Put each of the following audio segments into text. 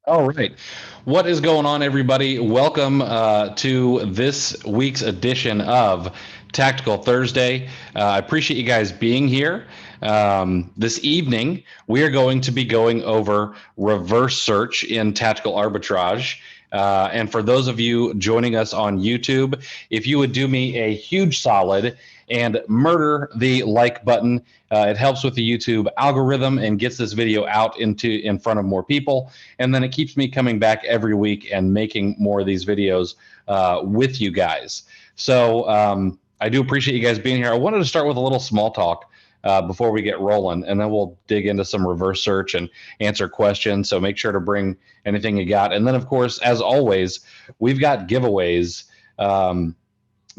All right. What is going on, everybody? Welcome to this week's edition of Tactical Thursday. I appreciate you guys being here. This evening, we are going to be going over reverse search in tactical arbitrage. And for those of you joining us on YouTube, if you would do me a huge solid and murder the like button, it helps with the YouTube algorithm and gets this video out in front of more people. And then it keeps me coming back every week and making more of these videos with you guys. So I do appreciate you guys being here. I wanted to start with a little small talk before we get rolling, and then we'll dig into some reverse search and answer questions. So make sure to bring anything you got. And then, of course, as always, we've got giveaways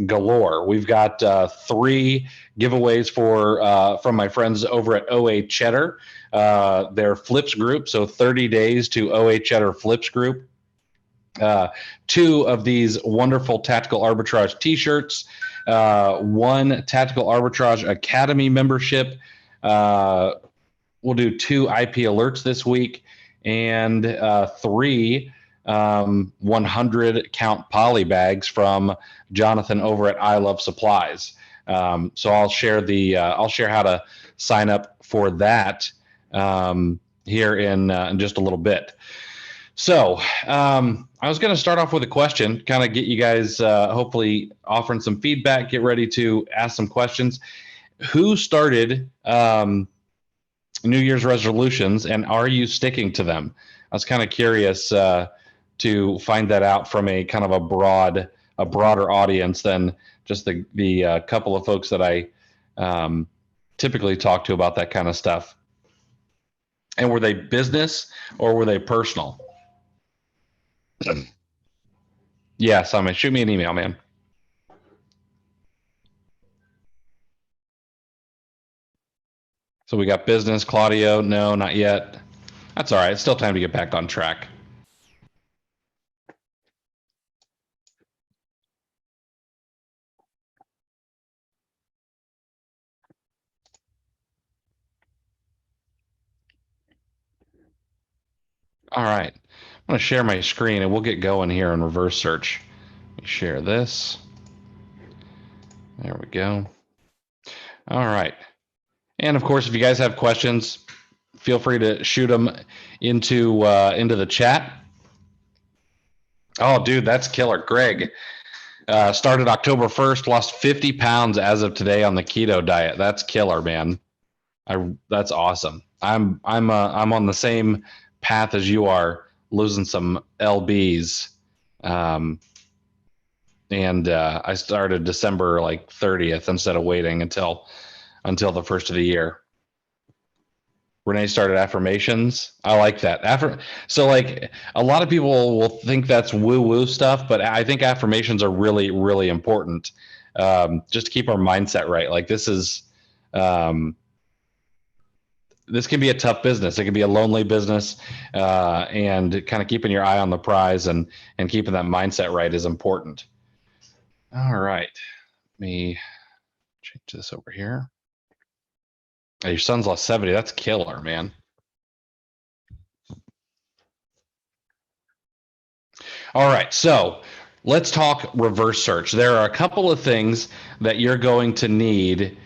galore. We've got 3 giveaways from my friends over at OA Cheddar. Their Flips group, so 30 days to OA Cheddar Flips group. 2 of these wonderful Tactical Arbitrage t-shirts, 1 Tactical Arbitrage Academy membership. We'll do 2 IP alerts this week, and 3 100 count poly bags from Jonathan over at I Love Supplies. So I'll share how to sign up for that here in just a little bit. So I was going to start off with a question, kind of get you guys hopefully offering some feedback, get ready to ask some questions. Who started New Year's resolutions, and are you sticking to them? I was kind of curious to find that out from a kind of a broader audience than just the couple of folks that I typically talk to about that kind of stuff. And were they business or were they personal? Yeah, Simon, shoot me an email, man. So we got business, Claudio. No, not yet. That's all right. It's still time to get back on track. All right. I'm going to share my screen and we'll get going here in reverse search. Let me share this. There we go. All right. And of course, if you guys have questions, feel free to shoot them into the chat. Oh, dude, that's killer. Greg started October 1st, lost 50 pounds as of today on the keto diet. That's killer, man. That's awesome. I'm on the same path as you are, losing some lbs, and I started December like 30th instead of waiting until the first of the year. Renee started affirmations. I like that. So like a lot of people will think that's woo-woo stuff, but I think affirmations are really, really important, just to keep our mindset right. Like this can be a tough business. It can be a lonely business, and kind of keeping your eye on the prize and keeping that mindset right is important. All right, let me change this over here. Your son's lost 70. That's killer, man. All right, so let's talk reverse search. There are a couple of things that you're going to need,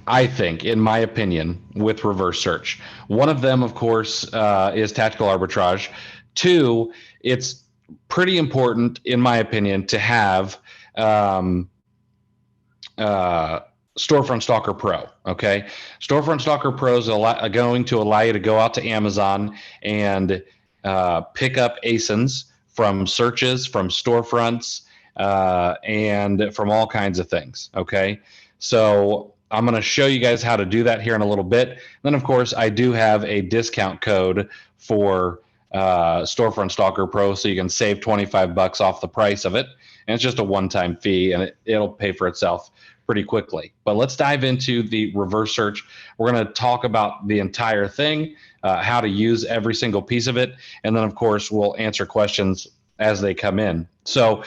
I think, in my opinion, with reverse search. One of them, of course, is tactical arbitrage. 2, it's pretty important, in my opinion, to have Storefront Stalker Pro. Okay, Storefront Stalker Pro is going to allow you to go out to Amazon and pick up ASINs from searches, from storefronts, and from all kinds of things. Okay, so I'm going to show you guys how to do that here in a little bit. Then, of course, I do have a discount code for Storefront Stalker Pro, so you can save $25 off the price of it. And it's just a one-time fee, and it'll pay for itself pretty quickly. But let's dive into the reverse search. We're going to talk about the entire thing, how to use every single piece of it, and then, of course, we'll answer questions as they come in. So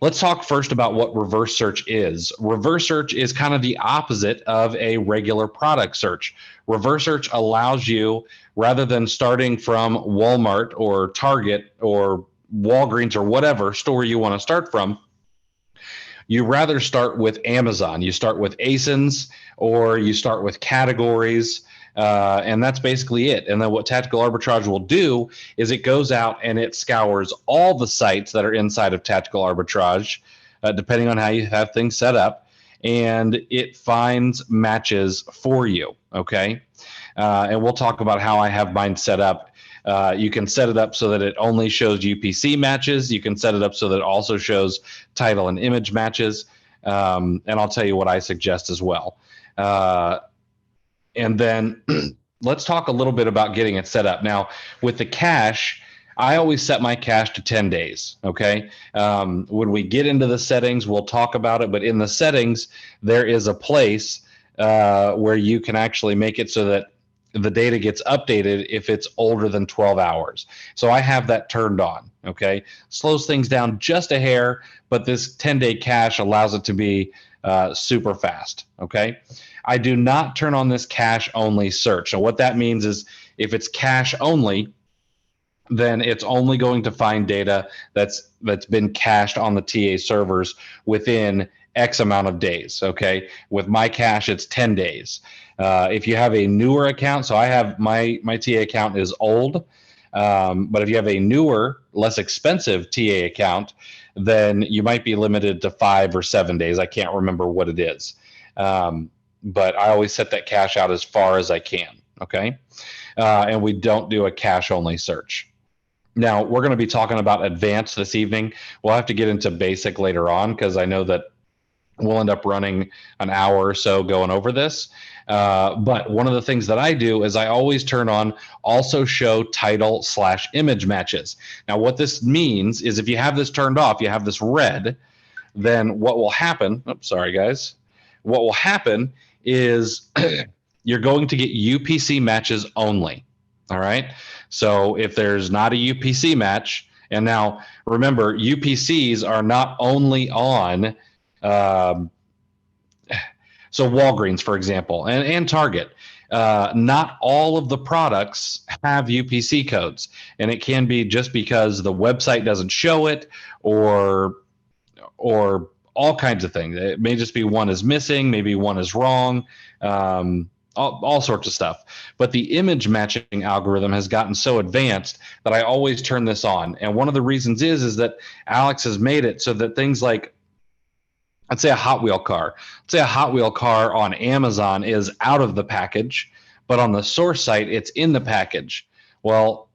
Let's talk first about what reverse search is. Reverse search is kind of the opposite of a regular product search. Reverse search allows you, rather than starting from Walmart or Target or Walgreens or whatever store you want to start from, you rather start with Amazon. You start with ASINs or you start with categories. And that's basically it. And then what Tactical Arbitrage will do is it goes out and it scours all the sites that are inside of Tactical Arbitrage, depending on how you have things set up, and it finds matches for you. Okay. And we'll talk about how I have mine set up. You can set it up so that it only shows UPC matches. You can set it up so that it also shows title and image matches. And I'll tell you what I suggest as well. And then let's talk a little bit about getting it set up. Now, with the cache, I always set my cache to 10 days, okay? When we get into the settings, we'll talk about it, but in the settings, there is a place where you can actually make it so that the data gets updated if it's older than 12 hours. So I have that turned on, okay? Slows things down just a hair, but this 10-day cache allows it to be super fast, okay? I do not turn on this cache only search. So what that means is if it's cache only, then it's only going to find data that's been cached on the TA servers within X amount of days, okay? With my cache, it's 10 days. If you have a newer account, so I have my TA account is old, but if you have a newer, less expensive TA account, then you might be limited to 5 or 7 days. I can't remember what it is. But I always set that cache out as far as I can, okay? And we don't do a cache only search. Now, we're going to be talking about advanced this evening. We'll have to get into basic later on because I know that we'll end up running an hour or so going over this. But one of the things that I do is I always turn on also show title/image matches. Now, what this means is if you have this turned off, you have this red, then what will happen, oops, sorry guys, what will happen is you're going to get UPC matches only, all right? So if there's not a UPC match, and now remember, UPCs are not only on, so Walgreens, for example, and Target, not all of the products have UPC codes, and it can be just because the website doesn't show it or all kinds of things. It may just be one is missing, maybe one is wrong, all sorts of stuff. But the image matching algorithm has gotten so advanced that I always turn this on. And one of the reasons is that Alex has made it so that things like, let's say a Hot Wheel car. Let's say a Hot Wheel car on Amazon is out of the package, but on the source site, it's in the package. Well,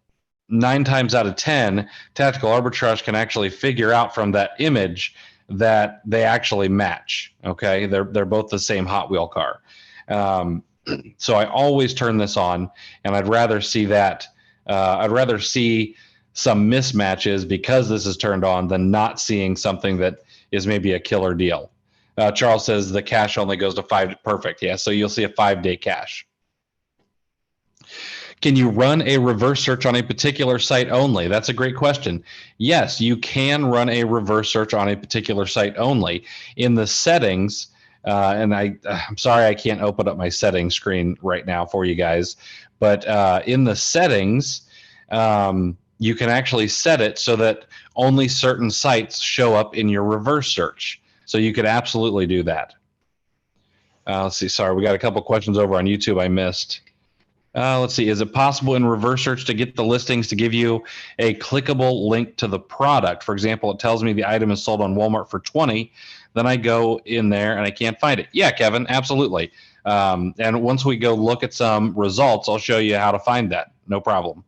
9 times out of 10, Tactical Arbitrage can actually figure out from that image that they actually match. Okay, they're both the same Hot Wheel car. So I always turn this on, and I'd rather see that. I'd rather see some mismatches because this is turned on than not seeing something that is maybe a killer deal. Charles says the cache only goes to 5. Perfect. Yeah, so you'll see a 5-day cache. Can you run a reverse search on a particular site only? That's a great question. Yes, you can run a reverse search on a particular site only. In the settings, and I'm sorry I can't open up my settings screen right now for you guys, but in the settings, you can actually set it so that only certain sites show up in your reverse search. So you could absolutely do that. Let's see, sorry, we got a couple questions over on YouTube I missed. Let's see, is it possible in reverse search to get the listings to give you a clickable link to the product? For example, it tells me the item is sold on Walmart for 20. Then I go in there and I can't find it. Yeah, Kevin, absolutely. And once we go look at some results, I'll show you how to find that. No problem.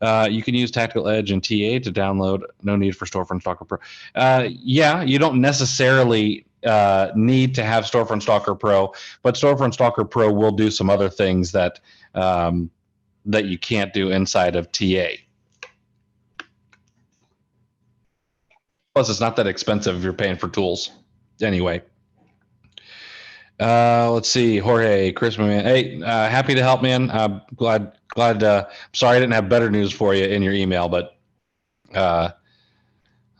You can use Tactical Edge and TA to download. No need for Storefront Stalker Pro. Yeah, you don't necessarily need to have Storefront Stalker Pro, but Storefront Stalker Pro will do some other things that that you can't do inside of TA. Plus, it's not that expensive if you're paying for tools. Anyway, let's see, Jorge, Chris, man. Hey, happy to help, man. Glad. Sorry I didn't have better news for you in your email, but I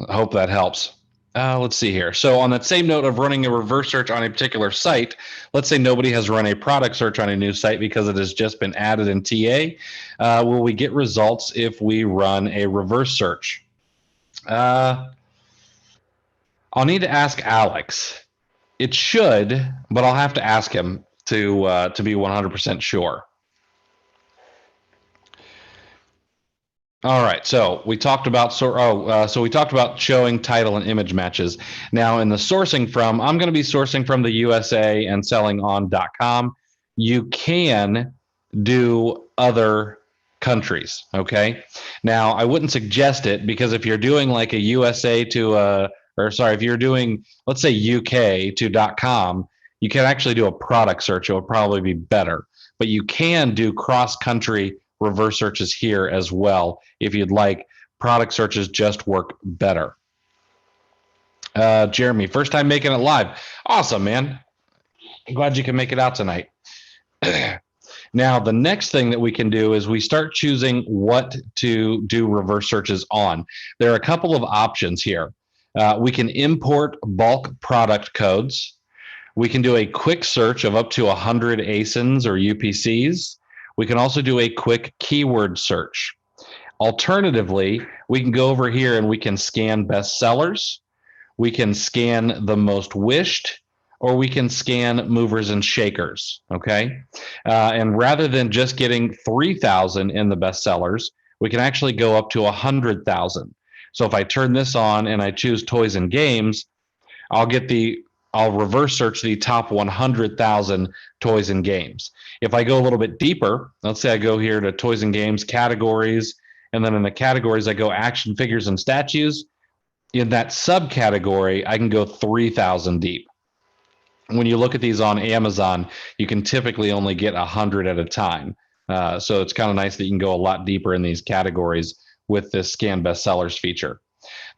hope that helps. Let's see here. So on that same note of running a reverse search on a particular site, let's say nobody has run a product search on a new site because it has just been added in TA. Will we get results if we run a reverse search? I'll need to ask Alex. It should, but I'll have to ask him to be 100% sure. All right, so we talked about so we talked about showing title and image matches. Now in the sourcing from, I'm going to be sourcing from the USA and selling on .com. You can do other countries, okay? Now I wouldn't suggest it because if you're doing like a USA to if you're doing, let's say UK to .com, you can actually do a product search. It would probably be better, but you can do cross-country reverse searches here as well if you'd like. Product searches just work better. Jeremy, first time making it live. Awesome, man. I'm glad you can make it out tonight. Now, the next thing that we can do is we start choosing what to do reverse searches on. There are a couple of options here. We can import bulk product codes. We can do a quick search of up to 100 ASINs or UPCs. We can also do a quick keyword search. Alternatively, we can go over here and we can scan bestsellers. We can scan the most wished, or we can scan movers and shakers, okay? And rather than just getting 3,000 in the bestsellers, we can actually go up to 100,000. So if I turn this on and I choose toys and games, I'll reverse search the top 100,000 toys and games. If I go a little bit deeper, let's say I go here to toys and games categories, and then in the categories, I go action figures and statues. In that subcategory, I can go 3,000 deep. When you look at these on Amazon, you can typically only get 100 at a time. So it's kind of nice that you can go a lot deeper in these categories with this scan bestsellers feature.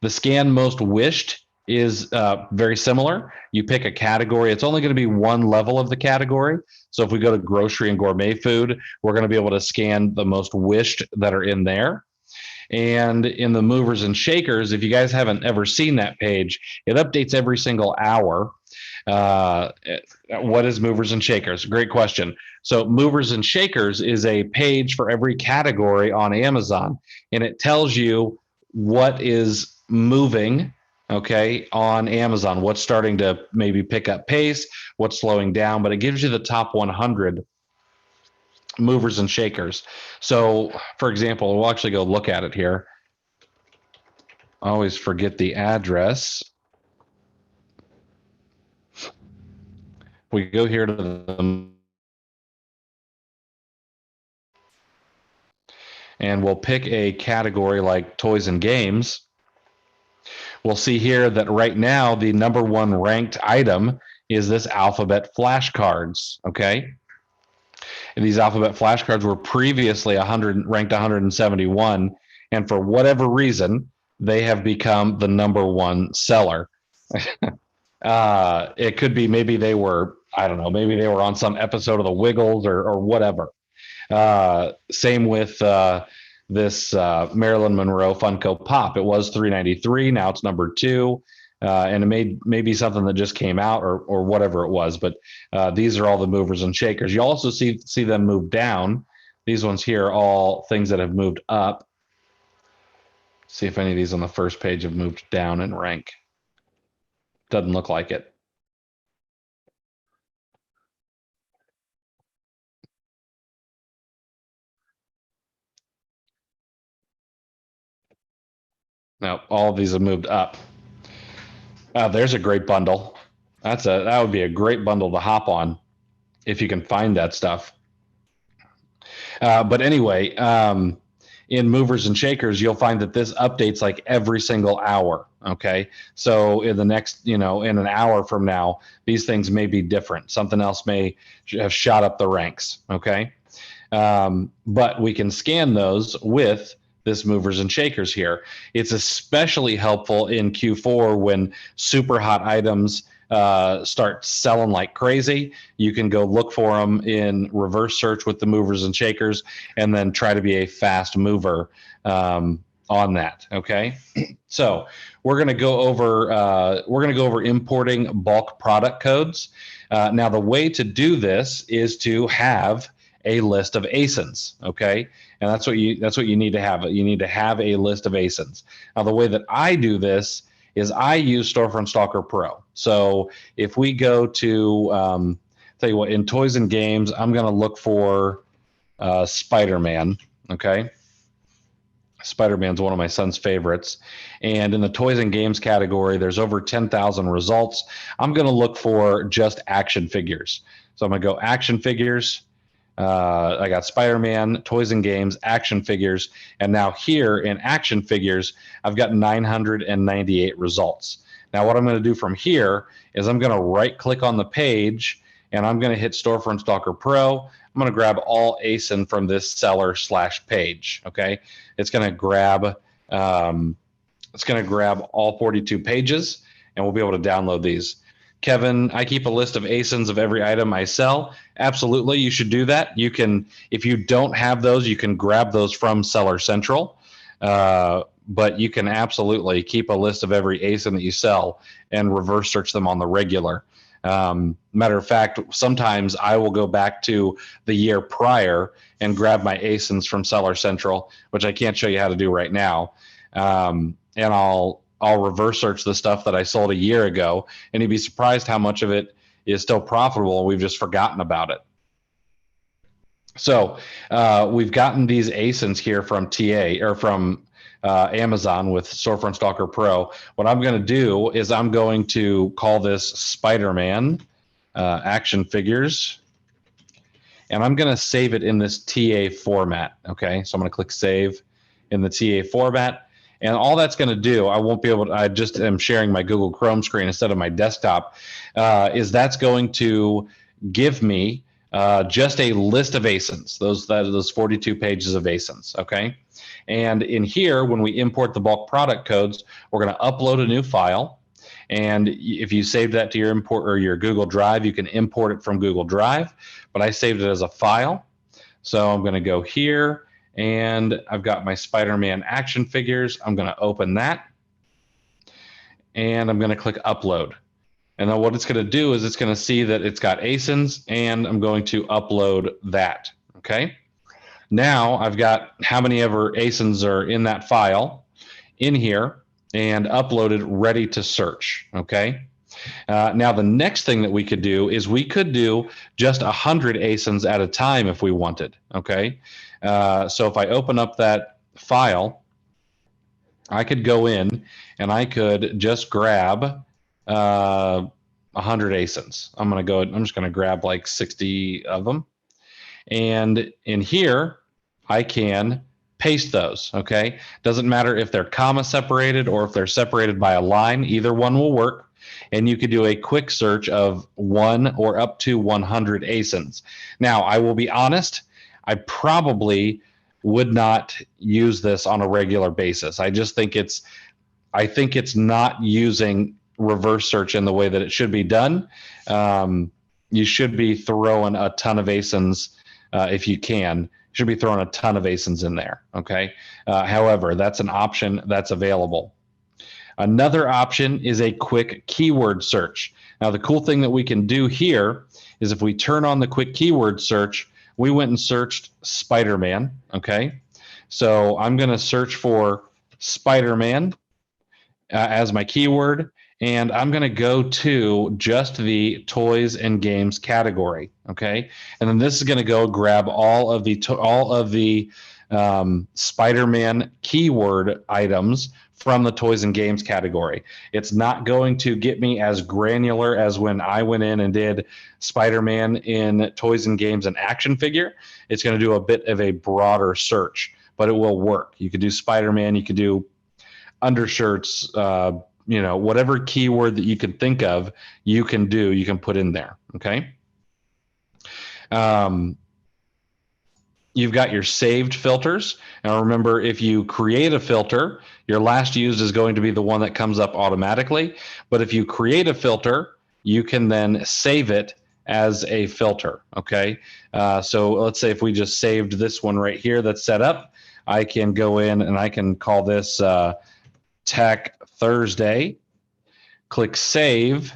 The scan most wished is very similar. You pick a category. It's only going to be one level of the category. So if we go to grocery and gourmet food, we're going to be able to scan the most wished that are in there. And in the movers and shakers, if you guys haven't ever seen that page, it updates every single hour. What is movers and shakers? Great question. So movers and shakers is a page for every category on Amazon, and it tells you what is moving, okay, on Amazon, what's starting to maybe pick up pace, what's slowing down, but it gives you the top 100 movers and shakers. So for example, we'll actually go look at it here. I always forget the address. We go here to the, and we'll pick a category like toys and games. We'll see here that right now the #1 ranked item is this alphabet flashcards, okay? And these alphabet flashcards were previously ranked 171, and for whatever reason, they have become the #1 seller. It could be maybe they were, I don't know, maybe they were on some episode of the Wiggles or whatever. Same with this Marilyn Monroe Funko Pop. It was $393. Now it's #2. And it may be something that just came out or whatever it was. But these are all the movers and shakers. You also see them move down. These ones here are all things that have moved up. See if any of these on the first page have moved down in rank. Doesn't look like it. No, all of these have moved up. There's a great bundle. That would be a great bundle to hop on if you can find that stuff. But anyway, in movers and shakers, you'll find that this updates like every single hour. Okay. So in the next, in an hour from now, these things may be different. Something else may have shot up the ranks. Okay. But we can scan those with this movers and shakers here. It's especially helpful in Q4 when super hot items start selling like crazy. You can go look for them in reverse search with the movers and shakers and then try to be a fast mover on that. Okay, so we're going to go over importing bulk product codes. Now, the way to do this is to have a list of ASINs. Okay, and that's what you need to have. You need to have a list of ASINs. Now, the way that I do this is I use Storefront Stalker Pro. So if we go to tell you what, in toys and games, I'm going to look for Spider-Man. Okay. Spider-Man's one of my son's favorites. And in the toys and games category, there's over 10,000 results. I'm going to look for just action figures. So I'm going to go action figures. I got Spider-Man, toys and games, action figures. And now here in action figures, I've got 998 results. Now what I'm going to do from here is I'm going to right click on the page and I'm going to hit Storefront Stalker Pro. I'm going to grab all ASIN from this seller/page. Okay, it's going to grab all 42 pages, and we'll be able to download these. Kevin, I keep a list of ASINs of every item I sell. Absolutely, you should do that. You can, if you don't have those, you can grab those from Seller Central. But you can absolutely keep a list of every ASIN that you sell and reverse search them on the regular. Matter of fact, sometimes I will go back to the year prior and grab my ASINs from Seller Central, which I can't show you how to do right now. And I'll reverse search the stuff that I sold a year ago, and you'd be surprised how much of it is still profitable and we've just forgotten about it. So we've gotten these ASINs here from TA or from Amazon with Storefront Stalker Pro. What I'm going to do is I'm going to call this Spider-Man action figures, and I'm going to save it in this TA format. Okay, so I'm going to click save in the TA format, and all that's going to do, I won't be able to, I just am sharing my Google Chrome screen instead of my desktop, is that's going to give me just a list of ASINs, those 42 pages of ASINs. Okay. And in here, when we import the bulk product codes, we're going to upload a new file. And if you saved that to your import or your Google Drive, you can import it from Google Drive. But I saved it as a file. So I'm going to go here and I've got my Spider-Man action figures. I'm going to open that. And I'm going to click upload. And then what it's going to do is it's going to see that it's got ASINs, and I'm going to upload that. Okay. Now I've got how many ever ASINs are in that file in here and uploaded, ready to search. Okay. Now the next thing that we could do is we could do just 100 ASINs at a time if we wanted. Okay. So if I open up that file, I could go in and I could just grab 100 ASINs. I'm just going to grab like 60 of them. And in here, I can paste those. Okay. Doesn't matter if they're comma separated or if they're separated by a line, either one will work. And you could do a quick search of 1 or up to 100 ASINs. Now, I will be honest, I probably would not use this on a regular basis. I think it's not using reverse search in the way that it should be done. You should be throwing a ton of ASINs if you can. You should be throwing a ton of ASINs in there. Okay. However, that's an option that's available. Another option is a quick keyword search. Now, the cool thing that we can do here is if we turn on the quick keyword search, we went and searched Spider-Man. Okay. So I'm going to search for Spider-Man as my keyword, and I'm going to go to just the toys and games category. Okay. And then this is going to go grab all of the Spider-Man keyword items from the toys and games category. It's not going to get me as granular as when I went in and did Spider-Man in toys and games and action figure. It's going to do a bit of a broader search, but it will work. You could do Spider-Man, you could do undershirts, whatever keyword that you can think of, you can put in there. Okay. You've got your saved filters. Now remember, if you create a filter, your last used is going to be the one that comes up automatically. But if you create a filter, you can then save it as a filter. Okay. So let's say if we just saved this one right here that's set up, I can go in and I can call this Tech Thursday, click save,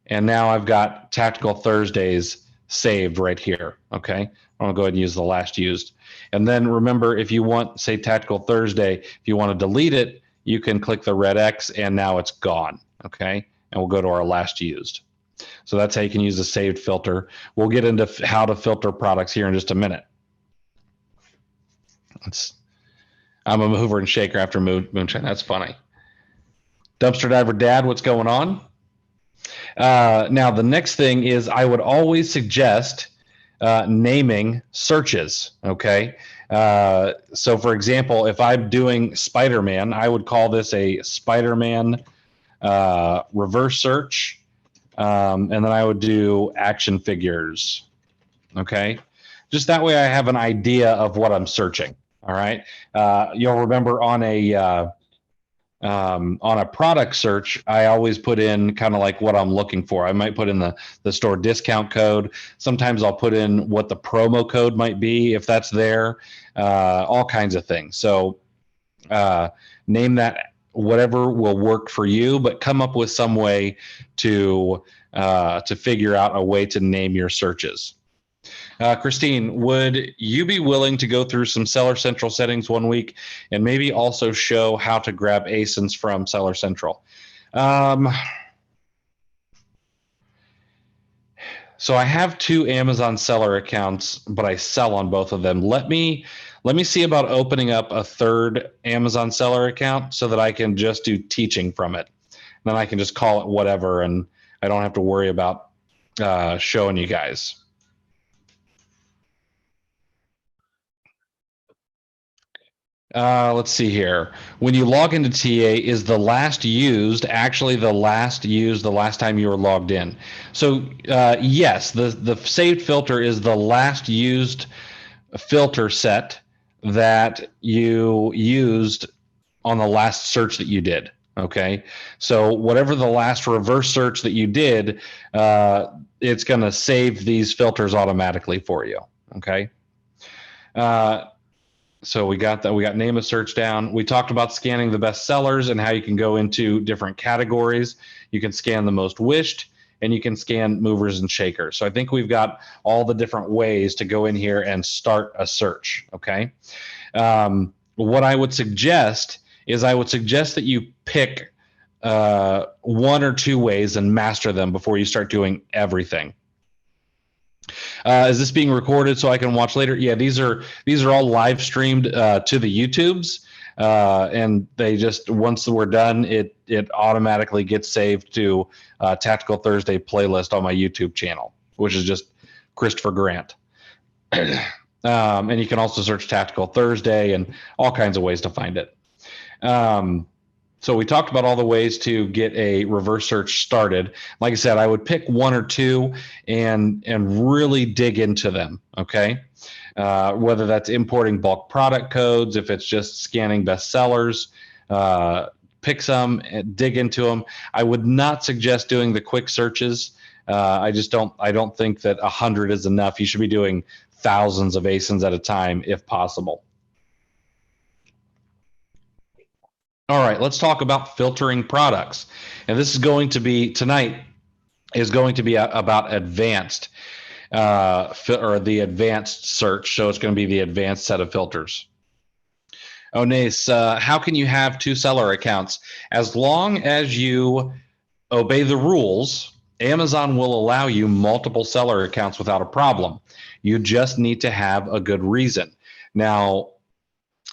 and now I've got Tactical Thursdays saved right here. Okay, I'm gonna go ahead and use the last used. And then remember, if you want, say, Tactical Thursday, if you want to delete it, you can click the red X and now it's gone. Okay, and we'll go to our last used. So that's how you can use the saved filter. We'll get into how to filter products here in just a minute. I'm a mover and shaker after moonshine. That's funny. Dumpster diver dad, what's going on? Now, the next thing is I would always suggest naming searches. Okay. So, for example, if I'm doing Spider-Man, I would call this a Spider-Man reverse search. And then I would do action figures. Okay. Just that way I have an idea of what I'm searching. All right. You'll remember on a product search, I always put in kind of like what I'm looking for. I might put in the store discount code. Sometimes I'll put in what the promo code might be if that's there, all kinds of things. So name that whatever will work for you, but come up with some way to figure out a way to name your searches. Christine, would you be willing to go through some Seller Central settings one week and maybe also show how to grab ASINs from Seller Central? So I have 2 Amazon seller accounts, but I sell on both of them. Let me see about opening up a 3rd Amazon seller account so that I can just do teaching from it. Then I can just call it whatever, and I don't have to worry about showing you guys. Let's see here. When you log into TA, is the last used actually the last used the last time you were logged in? So yes, the saved filter is the last used filter set that you used on the last search that you did. Okay, so whatever the last reverse search that you did, it's going to save these filters automatically for you. Okay. So we got that. We got name of search down. We talked about scanning the best sellers and how you can go into different categories. You can scan the most wished, and you can scan movers and shakers. So I think we've got all the different ways to go in here and start a search. Okay. What I would suggest is that you pick 1 or 2 ways and master them before you start doing everything. Is this being recorded so I can watch later? Yeah, these are all live streamed to the YouTubes, and they just, once we're done, it automatically gets saved to Tactical Thursday playlist on my YouTube channel, which is just Christopher Grant. And you can also search Tactical Thursday and all kinds of ways to find it. So we talked about all the ways to get a reverse search started. Like I said, I would pick 1 or 2 and really dig into them. Okay, whether that's importing bulk product codes, if it's just scanning best sellers, pick some, dig into them. I would not suggest doing the quick searches. I don't think that 100 is enough. You should be doing thousands of ASINs at a time if possible. All right, let's talk about filtering products. And this is going to be, tonight is going to be about advanced, or the advanced search. So it's going to be the advanced set of filters. Onace, how can you have 2 seller accounts? As long as you obey the rules, Amazon will allow you multiple seller accounts without a problem. You just need to have a good reason. Now,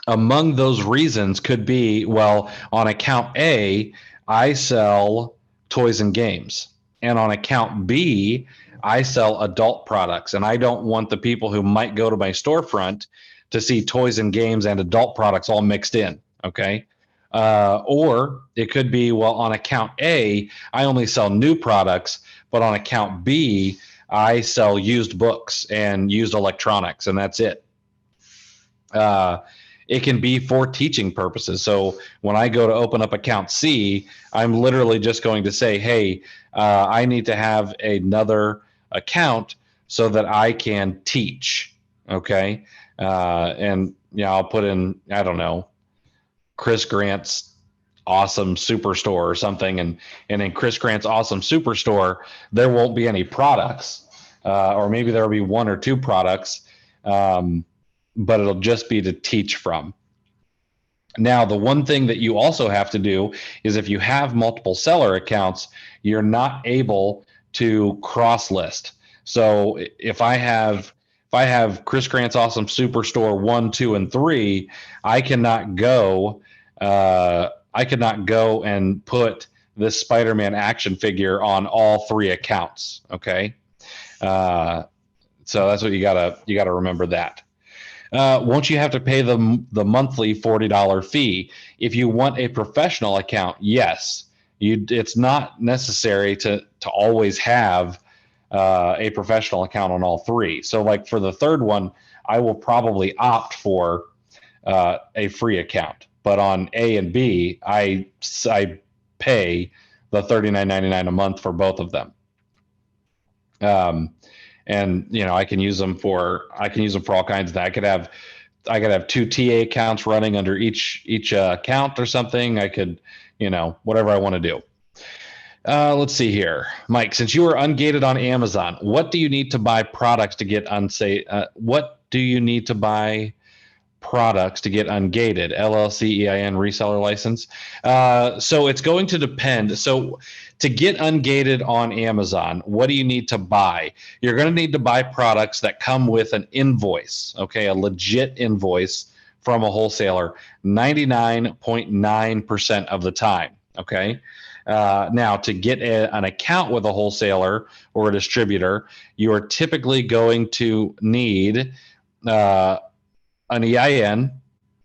among those reasons could be, well, on account A, I sell toys and games. And on account B, I sell adult products. And I don't want the people who might go to my storefront to see toys and games and adult products all mixed in. Okay. Or it could be, well, on account A, I only sell new products, but on account B, I sell used books and used electronics, and that's it. It can be for teaching purposes. So when I go to open up account C, I'm literally just going to say, hey, I need to have another account so that I can teach. Okay. And I'll put in, I don't know, Chris Grant's awesome superstore or something, and in Chris Grant's awesome superstore there won't be any products, or maybe there'll be one or two products, but it'll just be to teach from. Now, the one thing that you also have to do is if you have multiple seller accounts, you're not able to cross list. So if I have Chris Grant's awesome superstore 1, 2, and 3, I cannot go and put this Spider-Man action figure on all 3 accounts. Okay. So that's what you gotta remember that. Won't you have to pay the monthly $40 fee? If you want a professional account, yes. It's not necessary to always have a professional account on all 3. So like for the third one, I will probably opt for a free account. But on A and B, I pay the $39.99 a month for both of them. And I can use them for all kinds of things. I could have 2 TA accounts running under each account or something. I could, whatever I want to do. Let's see here, Mike. Since you are ungated on Amazon, what do you need to buy products to get unsafe? What do you need to buy products to get ungated? LLC, EIN, reseller license. So it's going to depend. So to get ungated on Amazon, what do you need to buy? You're going to need to buy products that come with an invoice, okay, a legit invoice from a wholesaler 99.9% of the time, okay? Now, to get an account with a wholesaler or a distributor, you are typically going to need an EIN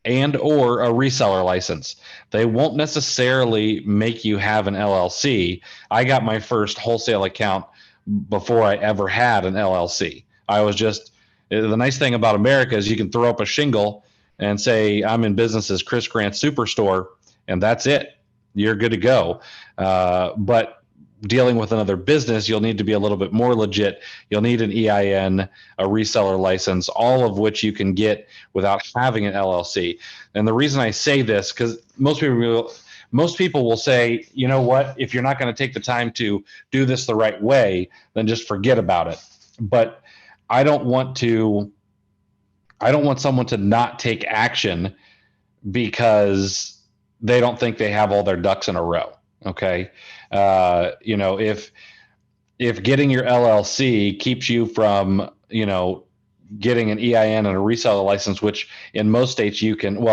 and or a reseller license. They won't necessarily make you have an LLC. I got my first wholesale account before I ever had an LLC. The nice thing about America is you can throw up a shingle and say, I'm in business as Chris Grant Superstore, and that's it. You're good to go. But dealing with another business, you'll need to be a little bit more legit. You'll need an EIN, a reseller license, all of which you can get without having an LLC. And the reason I say this, because most people will say, you know what, if you're not going to take the time to do this the right way, then just forget about it. But I don't want someone to not take action because they don't think they have all their ducks in a row. Okay. If getting your LLC keeps you from, getting an EIN and a reseller license, which in most states you can,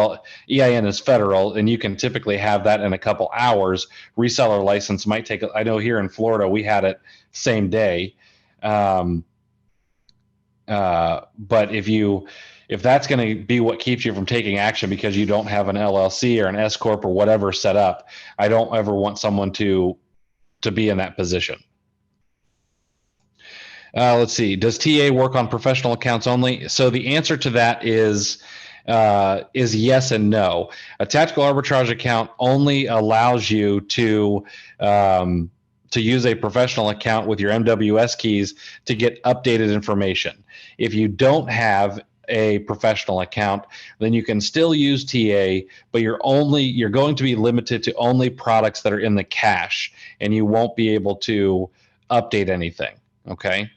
EIN is federal and you can typically have that in a couple hours. Reseller license might take, I know here in Florida, we had it same day. But if that's going to be what keeps you from taking action because you don't have an LLC or an S corp or whatever set up, I don't ever want someone to be in that position. Let's see. Does TA work on professional accounts only? So the answer to that is yes and no. A tactical arbitrage account only allows you to use a professional account with your MWS keys to get updated information. If you don't have a professional account, then you can still use TA, but you're going to be limited to only products that are in the cache, and you won't be able to update anything. Okay.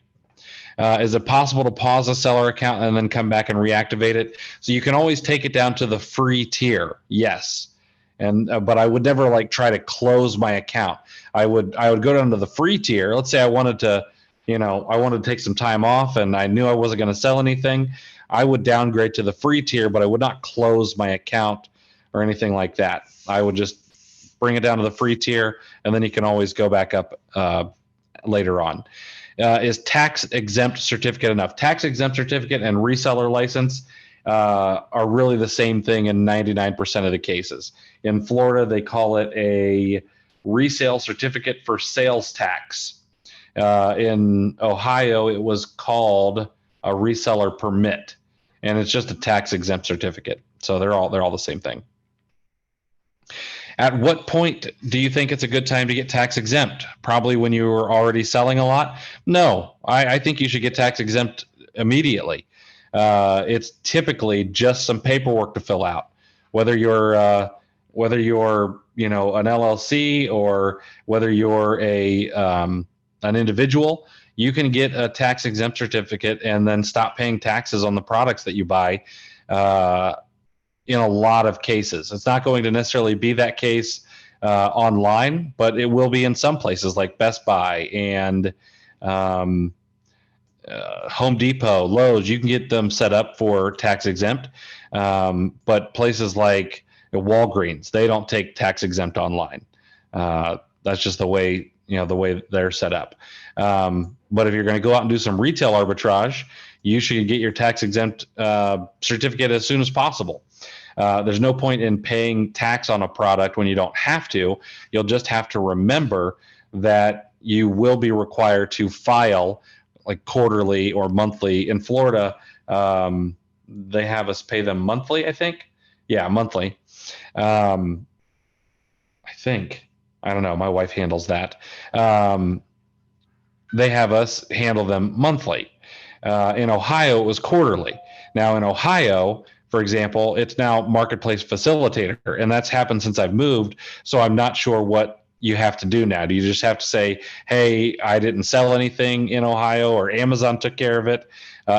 Is it possible to pause a seller account and then come back and reactivate it? So you can always take it down to the free tier. Yes. But I would never try to close my account. I would go down to the free tier. Let's say I wanted to take some time off and I knew I wasn't going to sell anything. I would downgrade to the free tier, but I would not close my account or anything like that. I would just bring it down to the free tier, and then you can always go back up later on. Is tax exempt certificate enough? Tax exempt certificate and reseller license are really the same thing in 99% of the cases. In Florida, they call it a resale certificate for sales tax. In Ohio, it was called a reseller permit, and it's just a tax exempt certificate. So they're all the same thing. At what point do you think it's a good time to get tax exempt? Probably when you were already selling a lot? No, I think you should get tax exempt immediately. It's typically just some paperwork to fill out, whether you're an LLC or whether you're an individual. You can get a tax exempt certificate and then stop paying taxes on the products that you buy. In a lot of cases, it's not going to necessarily be that case online, but it will be in some places like Best Buy and Home Depot, Lowe's. You can get them set up for tax exempt, but places like Walgreens, they don't take tax exempt online. That's just the way they're set up. But if you're going to go out and do some retail arbitrage, you should get your tax exempt certificate as soon as possible. There's no point in paying tax on a product when you don't have to. You'll just have to remember that you will be required to file like quarterly or monthly. In Florida, they have us pay them monthly, I think. Yeah, monthly. I think. I don't know. My wife handles that. They have us handle them monthly. In Ohio, it was quarterly. Now, in Ohio, for example, it's now marketplace facilitator, and that's happened since I've moved. So I'm not sure what you have to do now. Do you just have to say, hey, I didn't sell anything in Ohio, or Amazon took care of it?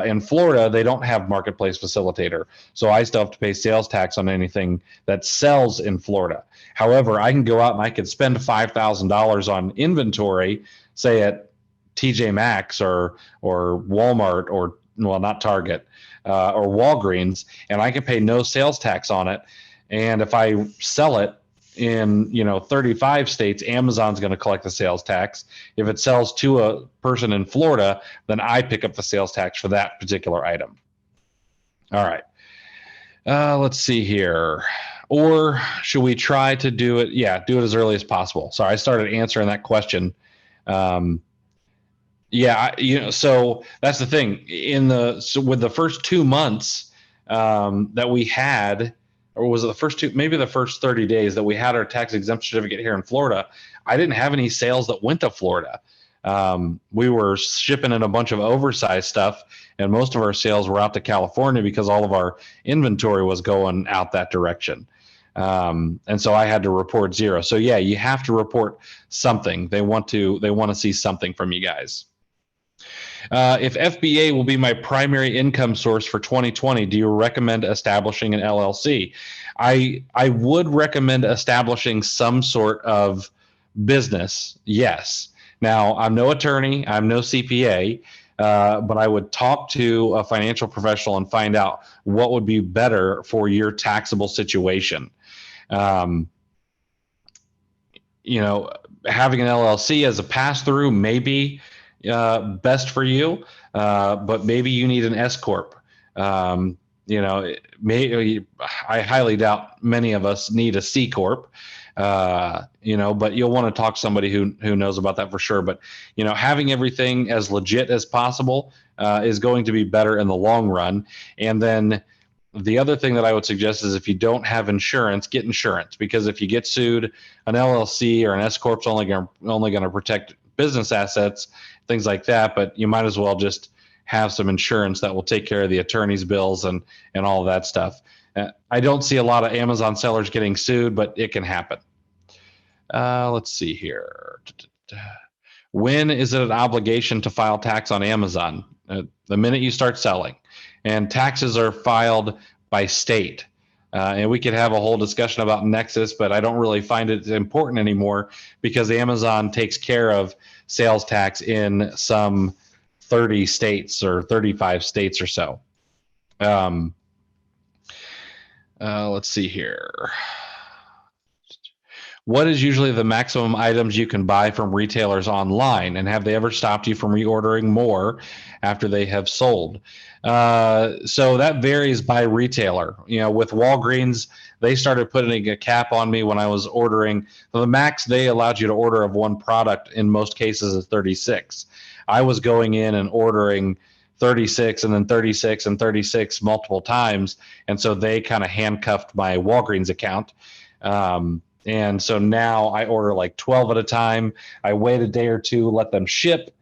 In Florida, they don't have marketplace facilitator. So I still have to pay sales tax on anything that sells in Florida. However, I can go out and I could spend $5,000 on inventory, say at TJ Maxx or Walmart, or well, not Target, or Walgreens, and I can pay no sales tax on it. And if I sell it in 35 states, Amazon's going to collect the sales tax. If it sells to a person in Florida, then I pick up the sales tax for that particular item. All right. Let's see here. Or should we try to do it? Yeah, do it as early as possible. Sorry, I started answering that question. So that's the thing. With the first 2 months that we had, or was it the first 30 days that we had our tax exempt certificate here in Florida, I didn't have any sales that went to Florida. We were shipping in a bunch of oversized stuff, and most of our sales were out to California because all of our inventory was going out that direction. And so I had to report zero. So yeah, you have to report something. They want to see something from you guys. If FBA will be my primary income source for 2020, do you recommend establishing an LLC? I would recommend establishing some sort of business, yes. Now, I'm no attorney, I'm no CPA, but I would talk to a financial professional and find out what would be better for your taxable situation. Having an LLC as a pass-through may be best for you, but maybe you need an S corp. I highly doubt many of us need a C corp. But you'll want to talk to somebody who knows about that for sure. But having everything as legit as possible is going to be better in the long run. And then the other thing that I would suggest is if you don't have insurance, get insurance, because if you get sued, an LLC or an S corp's only going to protect business assets, things like that. But you might as well just have some insurance that will take care of the attorney's bills and all of that stuff. I don't see a lot of Amazon sellers getting sued, but it can happen. Let's see here. When is it an obligation to file tax on Amazon? The minute you start selling. And taxes are filed by state. And we could have a whole discussion about Nexus, but I don't really find it important anymore because Amazon takes care of sales tax in some 30 states or 35 states or so. Let's see here. What is usually the maximum items you can buy from retailers online, and have they ever stopped you from reordering more after they have sold? So that varies by retailer. With Walgreens, they started putting a cap on me when I was ordering. The max they allowed you to order of one product in most cases is 36. I was going in and ordering 36 and then 36 and 36 multiple times, and so they kind of handcuffed my Walgreens account. And so now I order like 12 at a time. I wait a day or two, let them ship.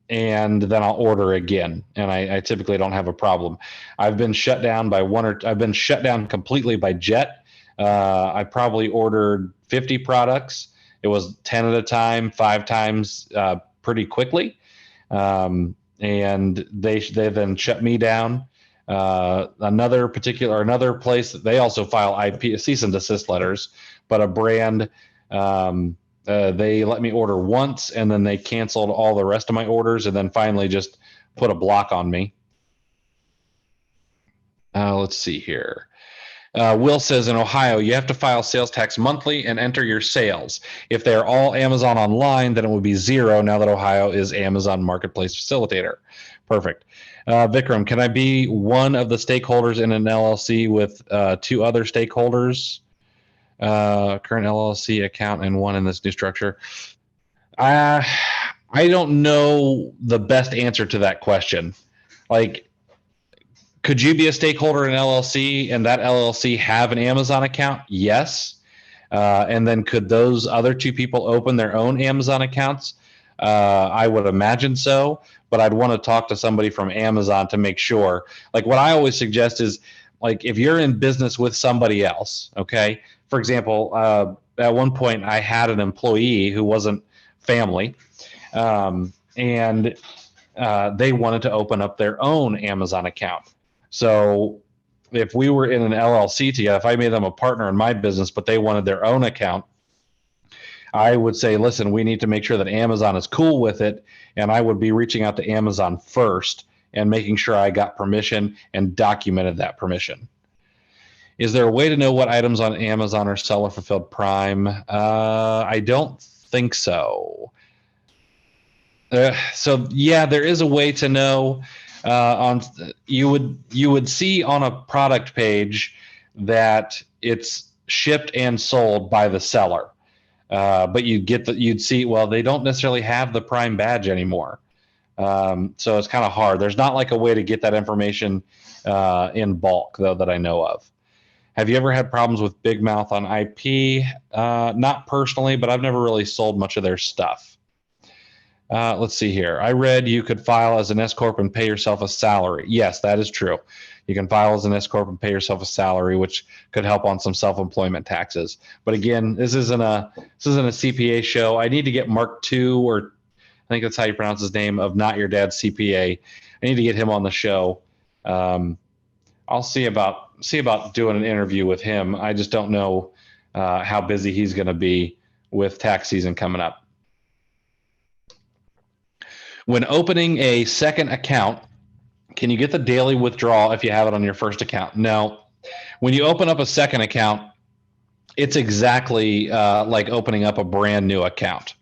and then I'll order again. And I typically don't have a problem. I've been shut down by I've been shut down completely by Jet. I probably ordered 50 products. It was 10 at a time, 5 times pretty quickly. And they then shut me down. Another place that they also file IP cease and desist letters, but a brand, they let me order once and then they canceled all the rest of my orders and then finally just put a block on me. Let's see here. Will says in Ohio, you have to file sales tax monthly and enter your sales. If they're all Amazon online, then it would be 0 now that Ohio is Amazon Marketplace Facilitator. Perfect. Vikram, can I be one of the stakeholders in an LLC with 2 other stakeholders? Current LLC account and one in this new structure. I don't know the best answer to that question. Like, could you be a stakeholder in an LLC and that LLC have an Amazon account? Yes. And then could those other 2 people open their own Amazon accounts? I would imagine so, but I'd want to talk to somebody from Amazon to make sure. Like, what I always suggest is, like, if you're in business with somebody else, okay? For example, at one point I had an employee who wasn't family, and they wanted to open up their own Amazon account. So if we were in an LLC together, if I made them a partner in my business, but they wanted their own account, I would say, listen, we need to make sure that Amazon is cool with it. And I would be reaching out to Amazon first and making sure I got permission and documented that permission. Is there a way to know what items on Amazon are seller fulfilled Prime? I don't think so. So yeah, there is a way to know. You would see on a product page that it's shipped and sold by the seller, but you'd see, well, they don't necessarily have the Prime badge anymore, so it's kind of hard. There's not like a way to get that information in bulk, though, that I know of. Have you ever had problems with Big Mouth on IP? Not personally, but I've never really sold much of their stuff. Let's see here. I read you could file as an S Corp and pay yourself a salary. Yes, that is true. You can file as an S Corp and pay yourself a salary, which could help on some self-employment taxes. But again, this isn't a CPA show. I need to get Mark II, or I think that's how you pronounce his name, of Not Your Dad's CPA. I need to get him on the show. I'll see about doing an interview with him. I just don't know how busy he's going to be with tax season coming up. When opening a second account, can you get the daily withdrawal if you have it on your first account? No. When you open up a second account, it's exactly like opening up a brand new account.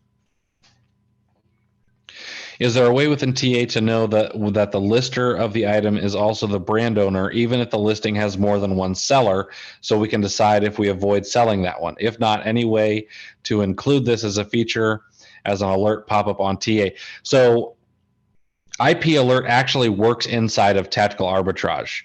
Is there a way within TA to know that the lister of the item is also the brand owner, even if the listing has more than one seller, so we can decide if we avoid selling that one? If not, any way to include this as a feature as an alert pop-up on TA. So IP alert actually works inside of tactical arbitrage.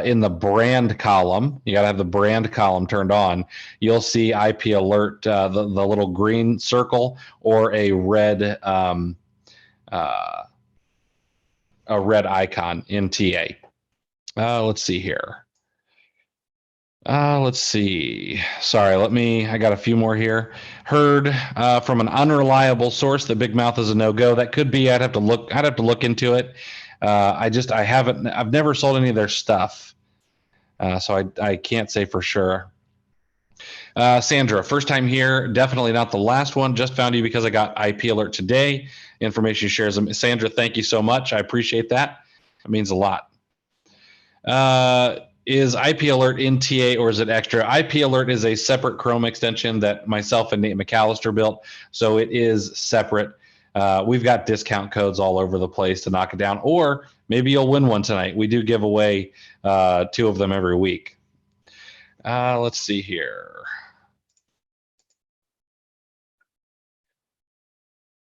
In the brand column, you got to have the brand column turned on. You'll see IP alert, the little green circle, or a red icon in TA. Let's see here. Let's see. Sorry, I got a few more here. Heard from an unreliable source that Big Mouth is a no-go. That could be. I'd have to look into it. I've never sold any of their stuff, so I can't say for sure. Sandra, first time here, definitely not the last one. Just found you because I got IP alert today. Information shares. Sandra, thank you so much. I appreciate that. It means a lot. Is IP alert in TA or is it extra? IP alert is a separate Chrome extension that myself and Nate McAllister built, so it is separate. We've got discount codes all over the place to knock it down, or maybe you'll win one tonight. We do give away 2 of them every week. Let's see here.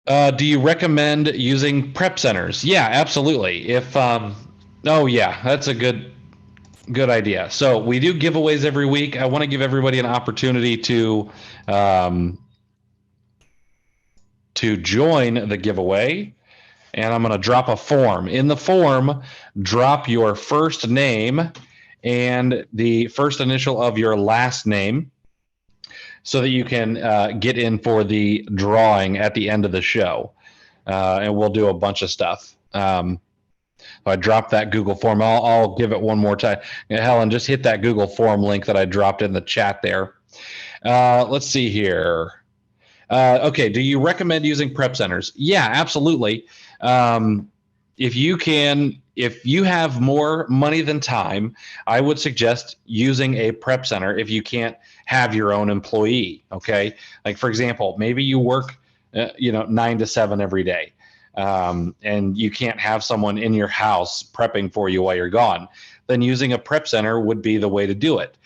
Do you recommend using prep centers? Yeah, absolutely. Oh yeah, that's a good idea. So we do giveaways every week. I want to give everybody an opportunity to join the giveaway. and I'm going to drop a form. In the form, drop your first name and the first initial of your last name so that you can get in for the drawing at the end of the show. And we'll do a bunch of stuff. I dropped that Google form. I'll give it one more time. Helen, just hit that Google form link that I dropped in the chat there. Let's see here. Okay, do you recommend using prep centers? Yeah, absolutely. If you have more money than time, I would suggest using a prep center if you can't have your own employee. Okay, like for example, maybe you work 9 to 7 every day, and you can't have someone in your house prepping for you while you're gone. Then using a prep center would be the way to do it.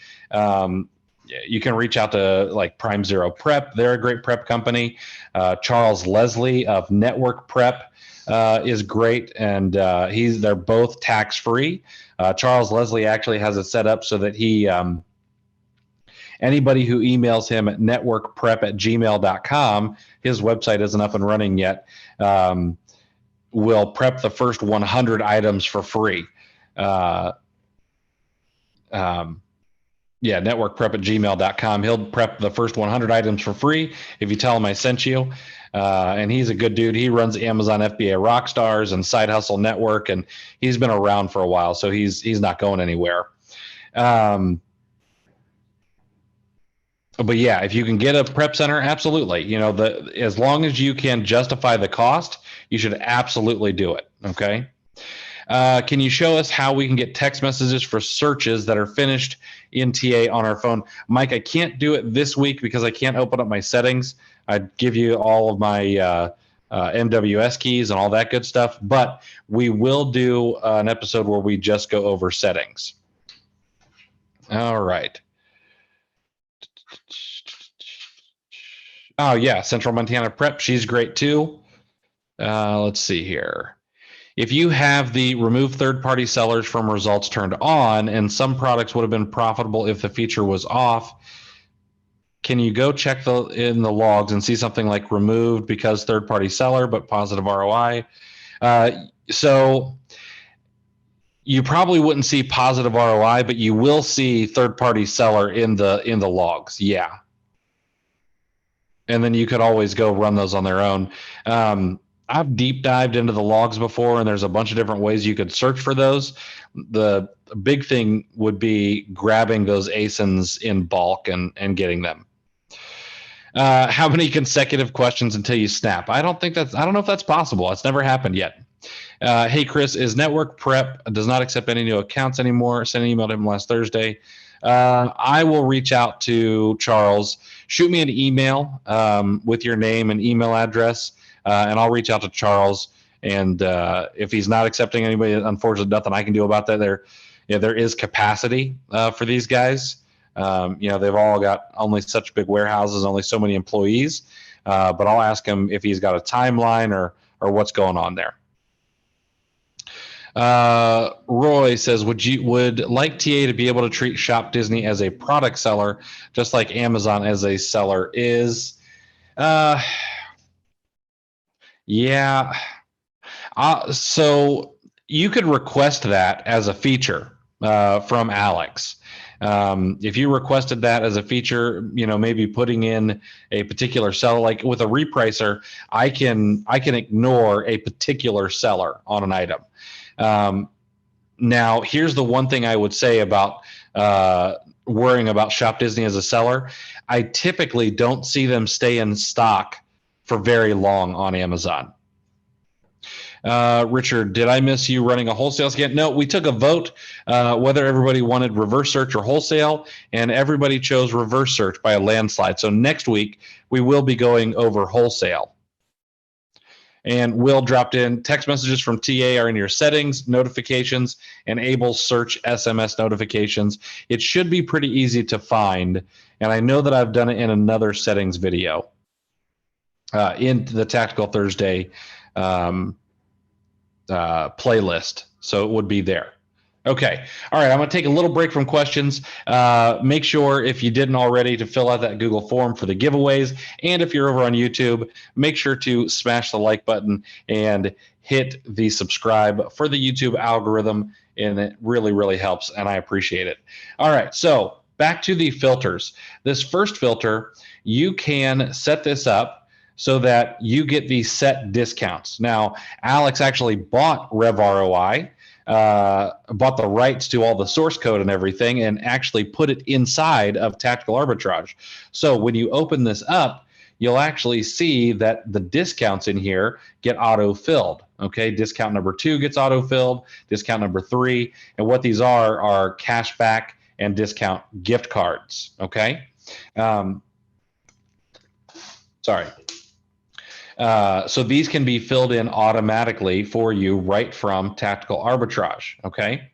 You can reach out to like Prime Zero Prep. They're a great prep company. Charles Leslie of Network Prep is great, and they're both tax free. Charles Leslie actually has it set up so that he anybody who emails him at networkprep@gmail.com, his website isn't up and running yet, will prep the first 100 items for free. Yeah, networkprep@gmail.com. He'll prep the first 100 items for free if you tell him I sent you. And he's a good dude. He runs Amazon FBA Rockstars and Side Hustle Network, and he's been around for a while, so he's not going anywhere. But yeah, if you can get a prep center, absolutely. As long as you can justify the cost, you should absolutely do it. Okay. Can you show us how we can get text messages for searches that are finished in TA on our phone? Mike, I can't do it this week because I can't open up my settings. I'd give you all of my MWS keys and all that good stuff, but we will do an episode where we just go over settings. All right. Oh, yeah, Central Montana Prep. She's great too. Let's see here. If you have the remove third-party sellers from results turned on, and some products would have been profitable if the feature was off, can you go check in the logs and see something like removed because third-party seller but positive ROI? So you probably wouldn't see positive ROI, but you will see third-party seller in the logs. Yeah, and then you could always go run those on their own. I've deep dived into the logs before, and there's a bunch of different ways you could search for those. The big thing would be grabbing those ASINs in bulk and getting them. How many consecutive questions until you snap? I don't know if that's possible. It's never happened yet. Hey, Chris, is Network Prep does not accept any new accounts anymore? Sent an email to him last Thursday. I will reach out to Charles. Shoot me an email with your name and email address. And I'll reach out to Charles, and if he's not accepting anybody, unfortunately, nothing I can do about that. There is capacity for these guys. They've all got only such big warehouses, only so many employees. But I'll ask him if he's got a timeline or what's going on there. Roy says, would like TA to be able to treat Shop Disney as a product seller, just like Amazon as a seller is? Yeah. So you could request that as a feature from Alex. If you requested that as a feature, maybe putting in a particular seller, like with a repricer, I can ignore a particular seller on an item. Now, here's the one thing I would say about worrying about Shop Disney as a seller. I typically don't see them stay in stock for very long on Amazon. Richard, did I miss you running a wholesale scan? No, we took a vote whether everybody wanted reverse search or wholesale, and everybody chose reverse search by a landslide. So next week, we will be going over wholesale. And Will dropped in, text messages from TA are in your settings, notifications, enable search SMS notifications. It should be pretty easy to find, and I know that I've done it in another settings video. In the Tactical Thursday playlist, so it would be there. Okay. All right. I'm going to take a little break from questions. Make sure, if you didn't already, to fill out that Google form for the giveaways. And if you're over on YouTube, make sure to smash the like button and hit the subscribe for the YouTube algorithm. And it really, really helps. And I appreciate it. All right. So back to the filters. This first filter, you can set this up so that you get the set discounts. Now, Alex actually bought RevROI, bought the rights to all the source code and everything, and actually put it inside of Tactical Arbitrage. So when you open this up, you'll actually see that the discounts in here get auto-filled. Okay, discount number 2 gets auto-filled, discount number 3, and what these are cash back and discount gift cards. Okay, sorry. So these can be filled in automatically for you right from Tactical Arbitrage. Okay.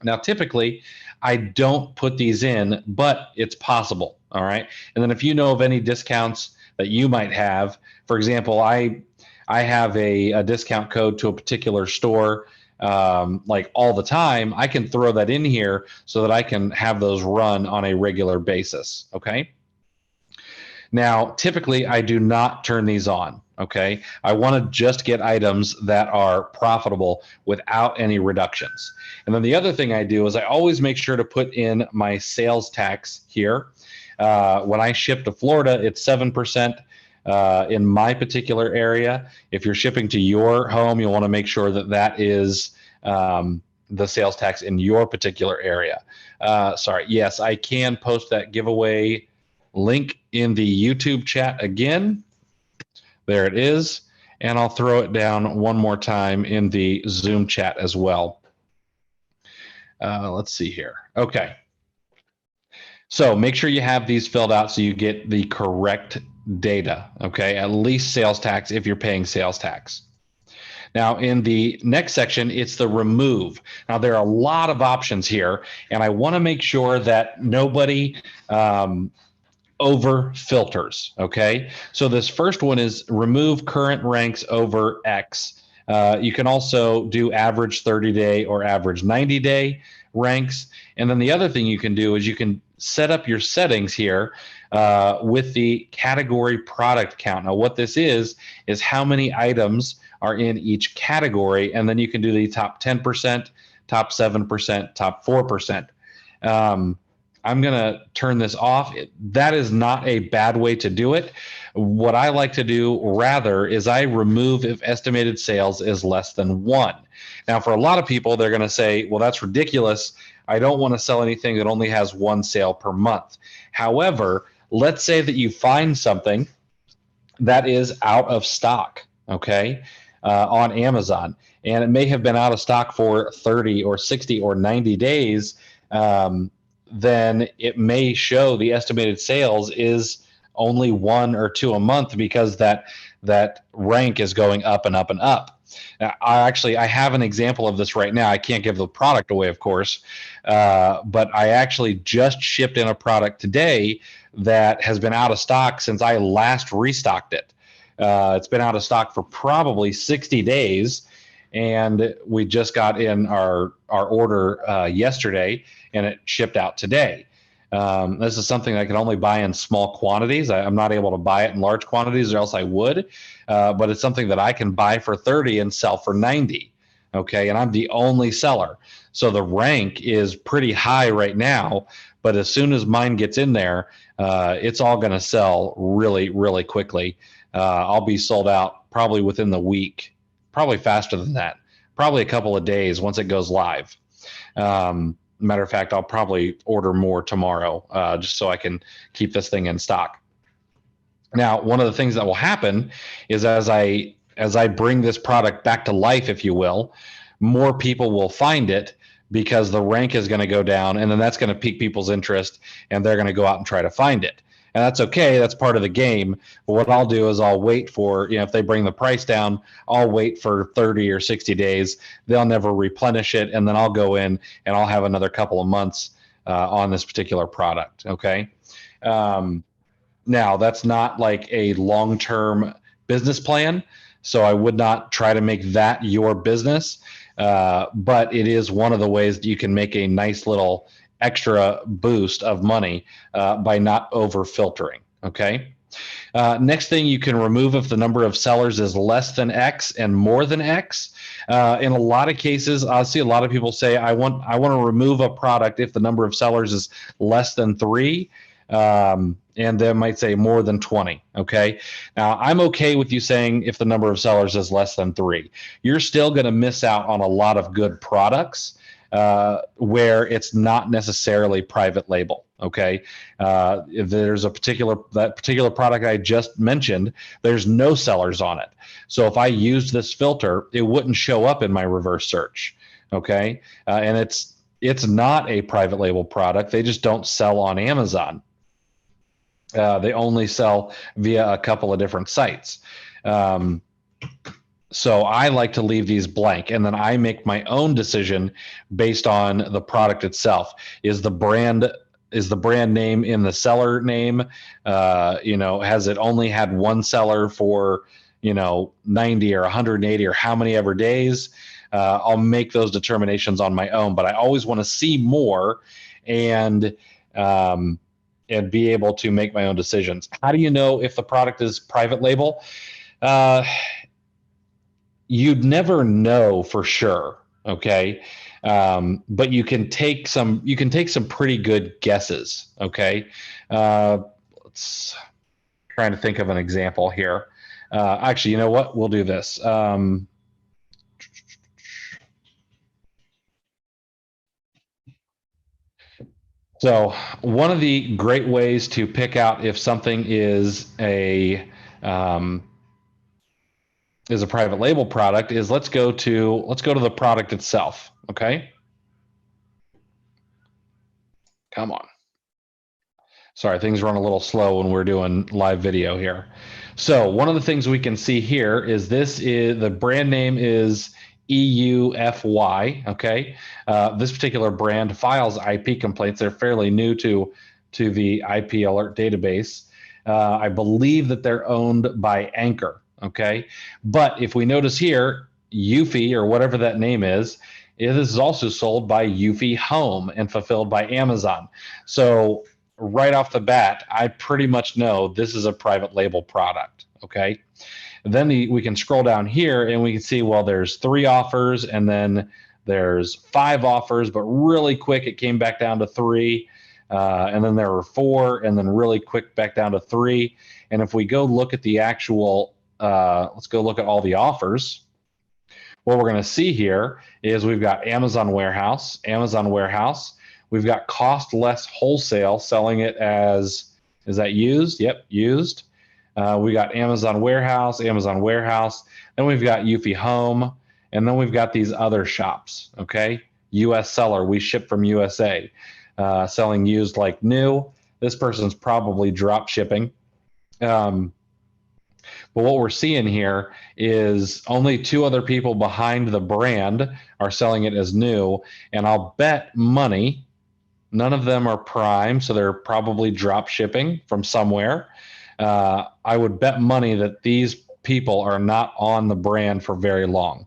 Now, typically, I don't put these in, but it's possible. All right. And then if you know of any discounts that you might have, for example, I have a discount code to a particular store like all the time. I can throw that in here so that I can have those run on a regular basis. Okay. Now, typically, I do not turn these on. Okay. I want to just get items that are profitable without any reductions. And then the other thing I do is I always make sure to put in my sales tax here. When I ship to Florida, it's 7%. In my particular area, if you're shipping to your home, you'll want to make sure that that is the sales tax in your particular area. Sorry. Yes, I can post that giveaway link in the YouTube chat again. There it is. And I'll throw it down one more time in the Zoom chat as well. Let's see here. Okay. So make sure you have these filled out so you get the correct data. Okay. At least sales tax if you're paying sales tax. Now, in the next section, it's the remove. Now, there are a lot of options here, and I want to make sure that nobody over filters. Okay. So this first one is remove current ranks over X. You can also do average 30-day or average 90-day ranks. And then the other thing you can do is you can set up your settings here with the category product count. Now, what this is how many items are in each category. And then you can do the top 10%, top 7%, top 4%. I'm going to turn this off. That is not a bad way to do it. What I like to do rather is I remove if estimated sales is less than 1. Now, for a lot of people, they're going to say, well, that's ridiculous. I don't want to sell anything that only has 1 sale per month. However, let's say that you find something that is out of stock, okay, on Amazon, and it may have been out of stock for 30 or 60 or 90 days. Then it may show the estimated sales is only 1 or 2 a month because that rank is going up and up and up. Now, I have an example of this right now. I can't give the product away, of course, but I actually just shipped in a product today that has been out of stock since I last restocked it. It's been out of stock for probably 60 days. And we just got in our order yesterday, and it shipped out today. This is something I can only buy in small quantities. I'm not able to buy it in large quantities, or else I would. But it's something that I can buy for 30 and sell for 90. Okay, and I'm the only seller. So the rank is pretty high right now. But as soon as mine gets in there, it's all going to sell really, really quickly. I'll be sold out probably within the week. Probably faster than that, probably a couple of days once it goes live. Matter of fact, I'll probably order more tomorrow just so I can keep this thing in stock. Now, one of the things that will happen is as I bring this product back to life, if you will, more people will find it because the rank is going to go down, and then that's going to pique people's interest, and they're going to go out and try to find it. And that's okay. That's part of the game. But what I'll do is I'll wait for, if they bring the price down, I'll wait for 30 or 60 days. They'll never replenish it. And then I'll go in and I'll have another couple of months on this particular product. Okay. Now, that's not like a long-term business plan. So I would not try to make that your business. but it is one of the ways that you can make a nice little extra boost of money by not over filtering. Okay. Next thing, you can remove if the number of sellers is less than X and more than X. In a lot of cases, I see a lot of people say, I want to remove a product if the number of sellers is less than 3. And they might say more than 20. Okay. Now, I'm okay with you saying if the number of sellers is less than 3. You're still going to miss out on a lot of good products where it's not necessarily private label. Okay. If there's that particular product I just mentioned, there's no sellers on it. So if I used this filter, it wouldn't show up in my reverse search. Okay. And it's not a private label product. They just don't sell on Amazon. They only sell via a couple of different sites. So I like to leave these blank, and then I make my own decision based on the product itself. Is the brand name in the seller name? Has it only had one seller for 90 or 180 or how many ever days? I'll make those determinations on my own, but I always want to see more and be able to make my own decisions. How do you know if the product is private label? You'd never know for sure. Okay. But you can take some pretty good guesses. Okay. Let's trying to think of an example here. Actually, you know what? We'll do this. So one of the great ways to pick out if something is a private label product is let's go to the product itself. Okay. Come on. Sorry, things run a little slow when we're doing live video here. So one of the things we can see here is the brand name is EUFY. Okay. This particular brand files IP complaints. They're fairly new to the IP alert database. I believe that they're owned by Anchor. Okay. But if we notice here, Eufy or whatever that name is, this is also sold by Eufy Home and fulfilled by Amazon. So right off the bat, I pretty much know this is a private label product. Okay. And then we can scroll down here and we can see, well, there's 3 offers and then there's 5 offers, but really quick, it came back down to 3. And then there were 4 and then really quick back down to 3. And if we go look at the actual, let's go look at all the offers. What we're going to see here is we've got Amazon Warehouse. We've got Cost Less Wholesale selling it as, is that used? Yep, used. We got Amazon Warehouse. Then we've got Eufy Home. And then we've got these other shops, okay? US seller, we ship from USA. Selling used like new. This person's probably drop shipping. But what we're seeing here is only 2 other people behind the brand are selling it as new. And I'll bet money, none of them are Prime, so they're probably drop shipping from somewhere. I would bet money that these people are not on the brand for very long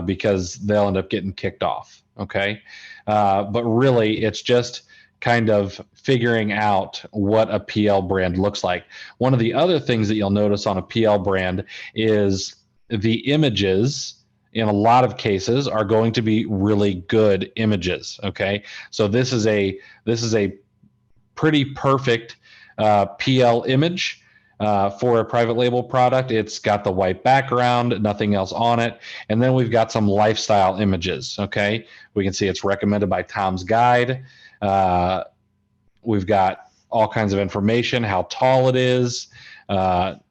because they'll end up getting kicked off. Okay. But really, it's just kind of figuring out what a PL brand looks like. One of the other things that you'll notice on a PL brand is the images in a lot of cases are going to be really good images. Okay. So this is a pretty perfect PL image for a private label product. It's got the white background, nothing else on it. And then we've got some lifestyle images. Okay. We can see it's recommended by Tom's Guide. We've got all kinds of information, how tall it is,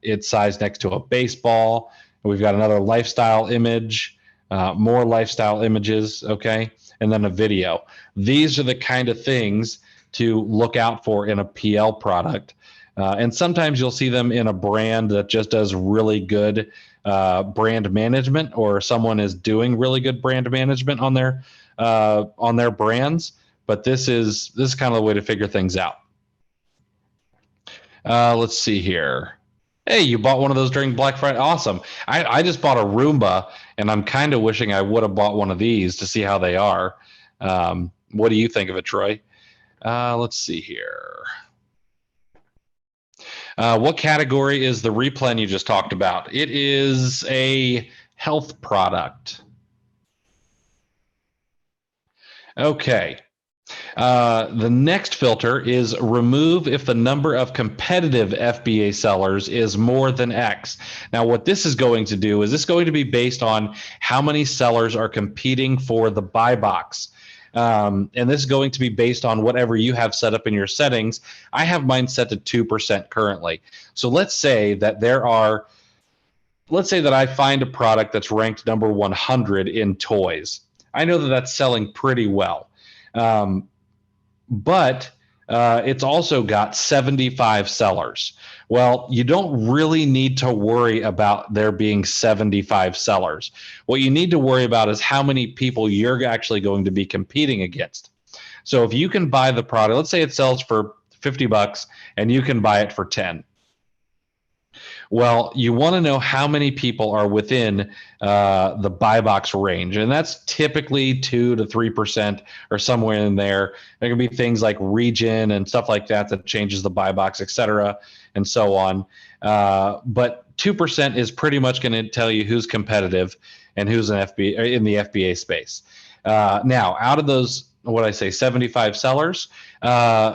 its size next to a baseball. We've got another lifestyle image, more lifestyle images, okay, and then a video. These are the kind of things to look out for in a PL product. And sometimes you'll see them in a brand that just does really good brand management, or someone is doing really good brand management on their brands. But this is kind of the way to figure things out. Let's see here. Hey, you bought one of those during Black Friday? Awesome. I just bought a Roomba, and I'm kind of wishing I would have bought one of these to see how they are. What do you think of it, Troy? Let's see here. What category is the replen you just talked about? It is a health product. Okay. The next filter is remove if the number of competitive FBA sellers is more than X. Now, what this is going to do is this going to be based on how many sellers are competing for the buy box. And this is going to be based on whatever you have set up in your settings. I have mine set to 2% currently. So let's say that I find a product that's ranked number 100 in toys. I know that that's selling pretty well. But it's also got 75 sellers. Well, you don't really need to worry about there being 75 sellers. What you need to worry about is how many people you're actually going to be competing against. So if you can buy the product, let's say it sells for $50 and you can buy it for 10. Well, you want to know how many people are within the buy box range, and that's typically 2 to 3% or somewhere in there. There can be things like region and stuff like that that changes the buy box, et cetera, and so on. But 2% is pretty much going to tell you who's competitive and who's in the FBA space. Now, out of those, what I say, 75 sellers,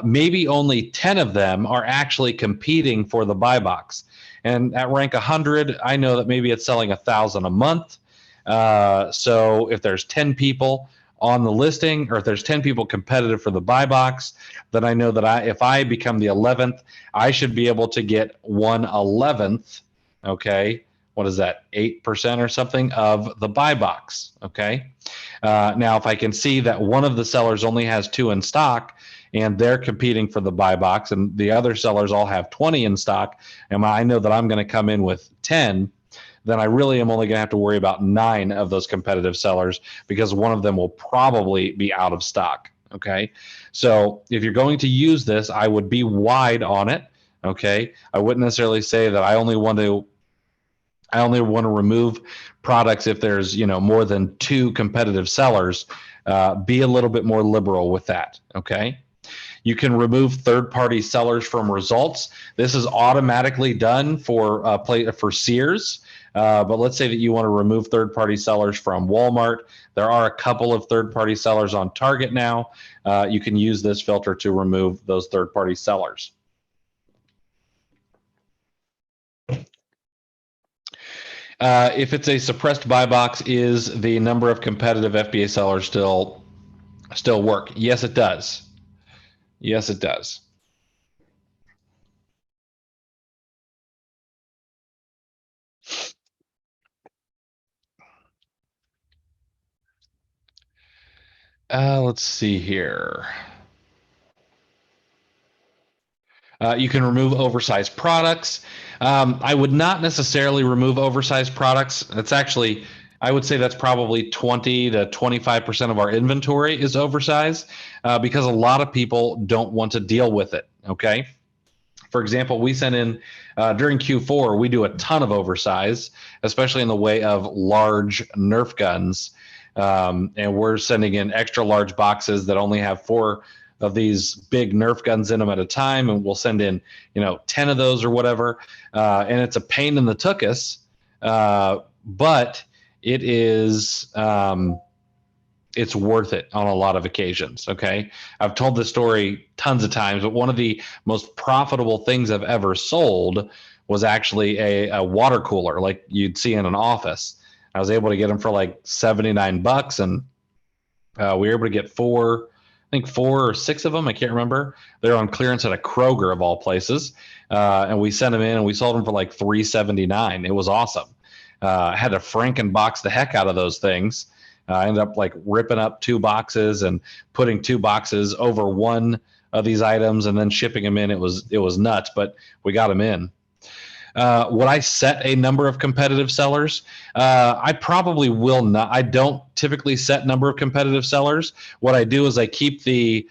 maybe only 10 of them are actually competing for the buy box. And at rank 100, I know that maybe it's selling 1,000 a month. So if there's 10 people on the listing, or if there's 10 people competitive for the buy box, then I know that if I become the 11th, I should be able to get 1/11th. Okay, what is that? 8% or something of the buy box. Okay. Now, if I can see that one of the sellers only has 2 in stock, and they're competing for the buy box, and the other sellers all have 20 in stock, and I know that I'm going to come in with 10, then I really am only going to have to worry about 9 of those competitive sellers because one of them will probably be out of stock. Okay. So if you're going to use this, I would be wide on it. Okay. I wouldn't necessarily say that I only want to remove products if there's more than 2 competitive sellers. Be a little bit more liberal with that. Okay. You can remove third-party sellers from results. This is automatically done for Sears. But let's say that you want to remove third-party sellers from Walmart. There are a couple of third-party sellers on Target now. You can use this filter to remove those third-party sellers. If it's a suppressed buy box, is the number of competitive FBA sellers still work? Yes, it does. Yes, it does. Let's see here. You can remove oversized products. I would not necessarily remove oversized products. That's actually, I would say that's probably 20 to 25% of our inventory is oversized because a lot of people don't want to deal with it. Okay. For example, we sent in during Q4, we do a ton of oversize, especially in the way of large Nerf guns. And we're sending in extra large boxes that only have 4 of these big Nerf guns in them at a time, and we'll send in 10 of those or whatever, and it's a pain in the tuchus, but it is it's worth it on a lot of occasions. Okay, I've told this story tons of times, but one of the most profitable things I've ever sold was actually a water cooler like you'd see in an office. I was able to get them for like $79, and we were able to get 4 or 6 of them. I can't remember. They're on clearance at a Kroger of all places. And we sent them in and we sold them for like $3.79. It was awesome. I had to Frankenbox the heck out of those things. I ended up like ripping up 2 boxes and putting 2 boxes over one of these items and then shipping them in. It was nuts, but we got them in. Would I set a number of competitive sellers? I probably will not. I don't typically set number of competitive sellers. What I do is I keep the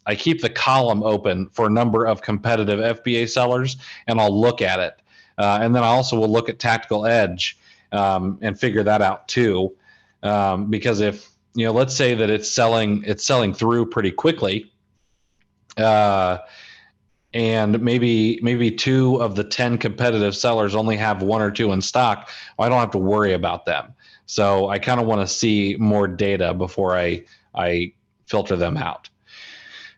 I keep the column open for a number of competitive FBA sellers, and I'll look at it. And then I also will look at Tactical Edge and figure that out too. Because if, let's say that it's selling through pretty quickly, and maybe 2 of the 10 competitive sellers only have 1 or 2 in stock, well, I don't have to worry about them. So I kind of want to see more data before I filter them out.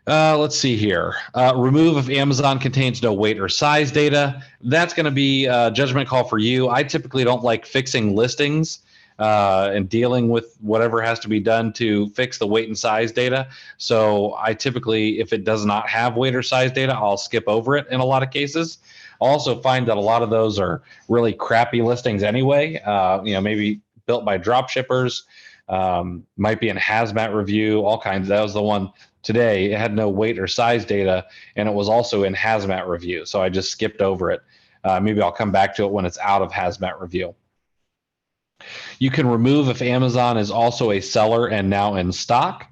Let's see here. Remove if Amazon contains no weight or size data. That's going to be a judgment call for you. I typically don't like fixing listings and dealing with whatever has to be done to fix the weight and size data. So I typically, if it does not have weight or size data, I'll skip over it in a lot of cases. I'll also find that a lot of those are really crappy listings anyway. Maybe built by drop shippers, might be in hazmat review, all kinds. That was the one today. It had no weight or size data, and it was also in hazmat review. So I just skipped over it. Maybe I'll come back to it when it's out of hazmat review. You can remove if Amazon is also a seller and now in stock.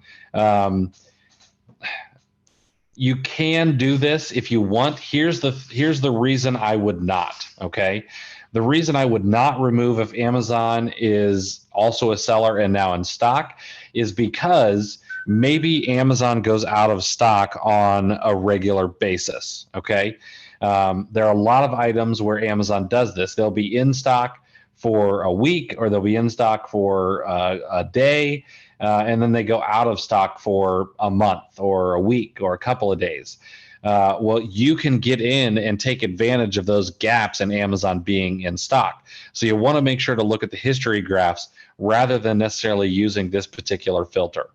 You can do this if you want. Here's the reason I would not. Okay, the reason I would not remove if Amazon is also a seller and now in stock is because maybe Amazon goes out of stock on a regular basis. Okay, there are a lot of items where Amazon does this. They'll be in stock for a week, or they'll be in stock for a day, and then they go out of stock for a month or a week or a couple of days. Well, you can get in and take advantage of those gaps in Amazon being in stock. So you want to make sure to look at the history graphs rather than necessarily using this particular filter.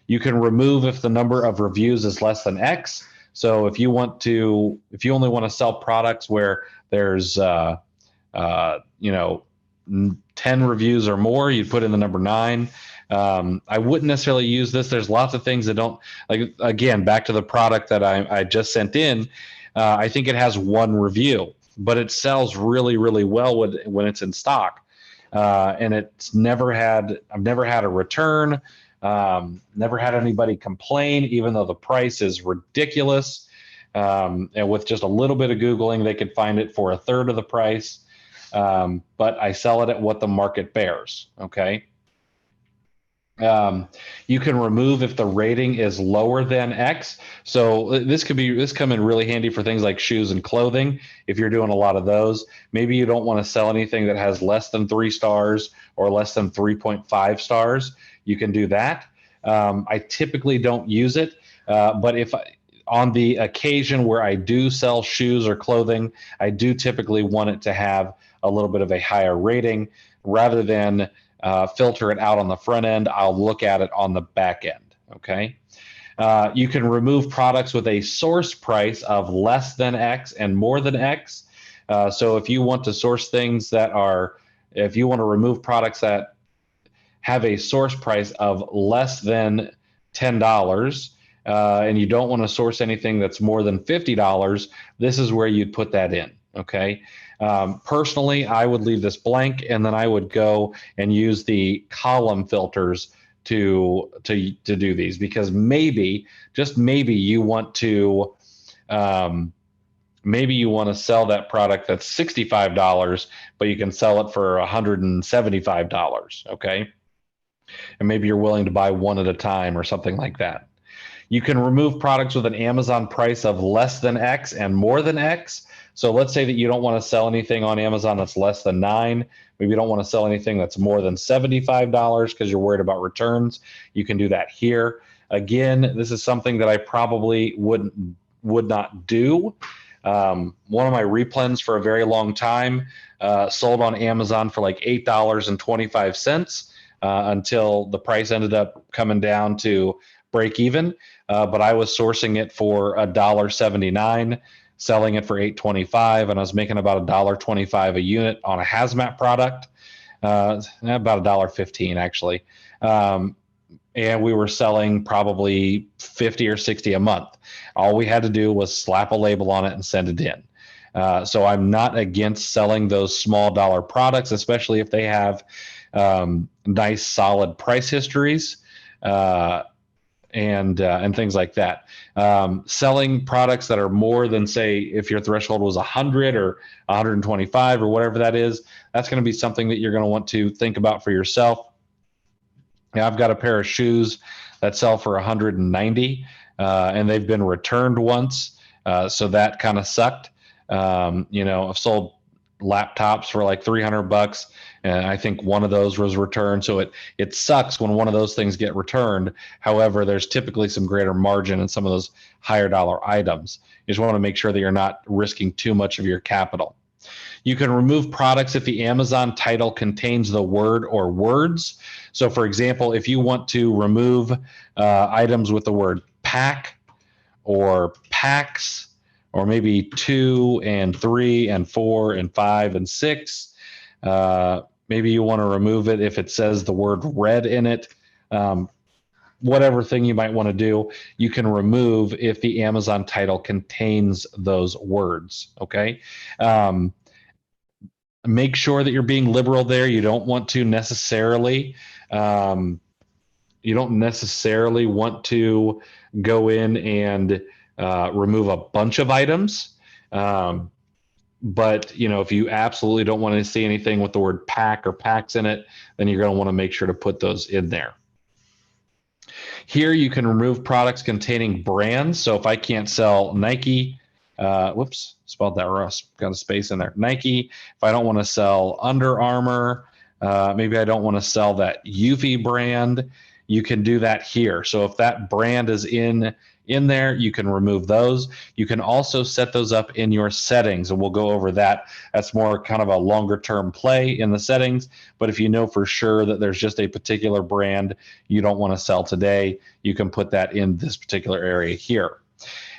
You can remove if the number of reviews is less than X. So if you only want to sell products where there's 10 reviews or more, you'd put in the number 9. I wouldn't necessarily use this. There's lots of things that don't, like, again, back to the product that I just sent in. I think it has 1 review, but it sells really, really well when it's in stock. And I've never had a return, never had anybody complain, even though the price is ridiculous. And with just a little bit of Googling, they could find it for a third of the price. But I sell it at what the market bears. Okay. You can remove if the rating is lower than X. So this come in really handy for things like shoes and clothing. If you're doing a lot of those, maybe you don't want to sell anything that has less than 3 stars or less than 3.5 stars. You can do that. I typically don't use it, but on the occasion where I do sell shoes or clothing, I do typically want it to have a little bit of a higher rating. Rather than filter it out on the front end, I'll look at it on the back end. Okay. You can remove products with a source price of less than X and more than X. So if you want to source things if you want to remove products that have a source price of less than $10, and you don't want to source anything that's more than $50, this is where you'd put that in. Okay. Personally, I would leave this blank, and then I would go and use the column filters to do these, because just maybe you want to sell that product that's $65, but you can sell it for $175. Okay. And maybe you're willing to buy 1 at a time or something like that. You can remove products with an Amazon price of less than X and more than X. So let's say that you don't want to sell anything on Amazon that's less than 9. Maybe you don't want to sell anything that's more than $75 because you're worried about returns. You can do that here. Again, this is something that I probably would not do. One of my replens for a very long time sold on Amazon for like $8.25 until the price ended up coming down to break even. But I was sourcing it for $1.79, selling it for $8.25, and I was making about $1.25 a unit on a hazmat product, about $1.15 actually. And we were selling probably 50 or 60 a month. All we had to do was slap a label on it and send it in. So I'm not against selling those small dollar products, especially if they have nice solid price histories. and things like that. Selling products that are more than, say, if your threshold was 100 or 125 or whatever that is, that's going to be something that you're going to want to think about for yourself. Now, I've got a pair of shoes that sell for 190, and they've been returned once, so that kind of sucked. I've sold laptops for like $300, and I think one of those was returned. So it sucks when one of those things get returned. However, there's typically some greater margin in some of those higher dollar items. You just want to make sure that you're not risking too much of your capital. You can remove products if the Amazon title contains the word or words. So for example, if you want to remove items with the word pack or packs, or maybe 2 and 3 and 4 and 5 and 6, maybe you want to remove it if it says the word red in it. Whatever thing you might want to do, you can remove if the Amazon title contains those words. Okay. Make sure that you're being liberal there. You don't want to necessarily, want to go in and remove a bunch of items. But if you absolutely don't want to see anything with the word pack or packs in it, then you're going to want to make sure to put those in there. Here you can remove products containing brands. So if I can't sell Nike, whoops, spelled that wrong, got a space in there. Nike, if I don't want to sell Under Armour, maybe I don't want to sell that Eufy brand, you can do that here. So if that brand is in there, you can remove those. You can also set those up in your settings, and we'll go over that. That's more kind of a longer term play in the settings. But if you know for sure that there's just a particular brand you don't want to sell today, you can put that in this particular area here.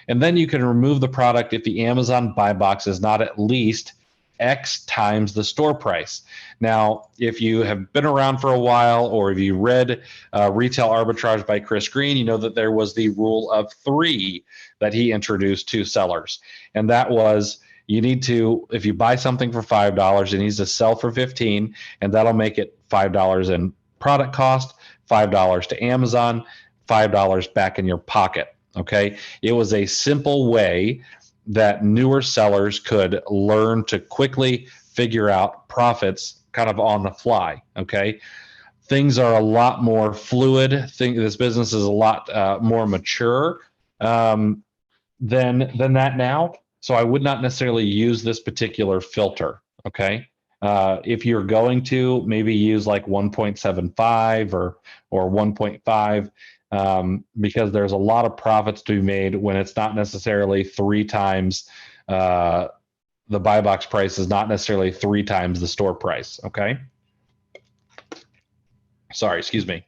And then you can remove the product if the Amazon buy box is not at least X times the store price. Now, if you have been around for a while, or if you read Retail Arbitrage by Chris Green, you know that there was the rule of 3 that he introduced to sellers. And that was, you need to, if you buy something for $5, it needs to sell for 15, and that'll make it $5 in product cost, $5 to Amazon, $5 back in your pocket. Okay. It was a simple way that newer sellers could learn to quickly figure out profits kind of on the fly. Okay. Things are a lot more fluid. This business is a lot more mature than that now. So I would not necessarily use this particular filter. Okay. If you're going to maybe use like 1.75 or 1.5, because there's a lot of profits to be made when it's not necessarily 3 times the buy box price is not necessarily 3 times the store price. Okay. Sorry, excuse me.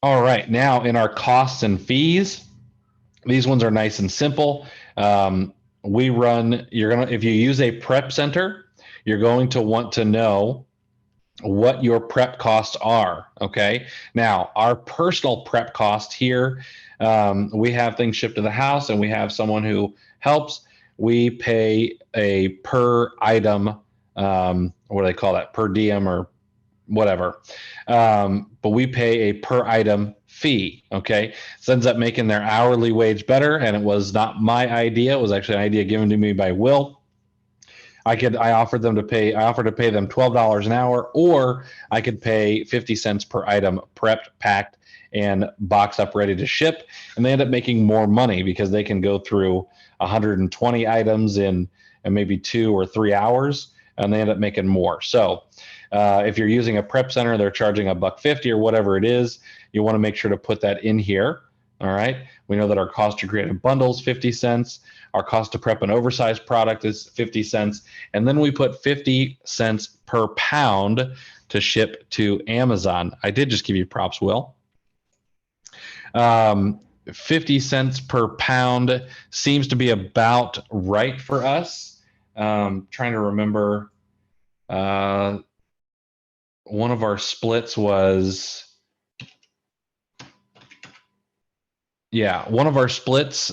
All right, now in our costs and fees, these ones are nice and simple. If you use a prep center, you're going to want to know what your prep costs are. Okay. Now, our personal prep cost here, we have things shipped to the house, and we have someone who helps. We pay a per item, what do they call that? Per diem or whatever. But we pay a per item fee. Okay. This ends up making their hourly wage better. And it was not my idea. It was actually an idea given to me by Will. I offered to pay them $12 an hour, or I could pay 50 cents per item prepped, packed, and boxed up ready to ship. And they end up making more money because they can go through 120 items in maybe 2 or 3 hours, and they end up making more. So if you're using a prep center, they're charging $1.50 or whatever it is. You want to make sure to put that in here. All right. We know that our cost to create a bundle is 50 cents. Our cost to prep an oversized product is 50 cents. And then we put 50 cents per pound to ship to Amazon. I did just give you props, Will. 50 cents per pound seems to be about right for us. Trying to remember, one of our splits was, one of our splits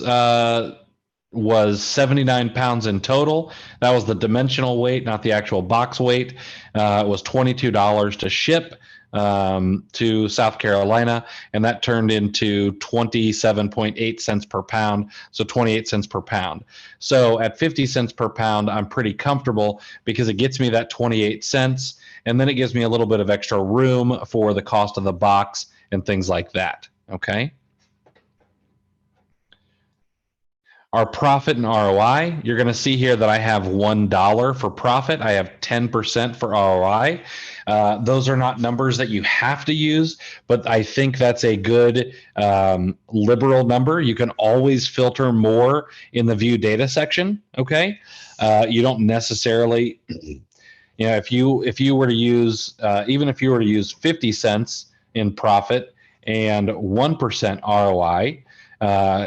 was 79 pounds in total. That was the dimensional weight, not the actual box weight. It was $22 to ship to South Carolina, and that turned into 27.8 cents per pound, so 28 cents per pound. So at 50 cents per pound, I'm pretty comfortable because it gets me that 28 cents, and then it gives me a little bit of extra room for the cost of the box and things like that, okay? Our profit and ROI, you're going to see here that I have $1 for profit. I have 10% for ROI. Those are not numbers that you have to use, but I think that's a good liberal number. You can always filter more in the view data section. Okay, you don't necessarily, if you were to use even if you were to use 50 cents in profit and 1% ROI.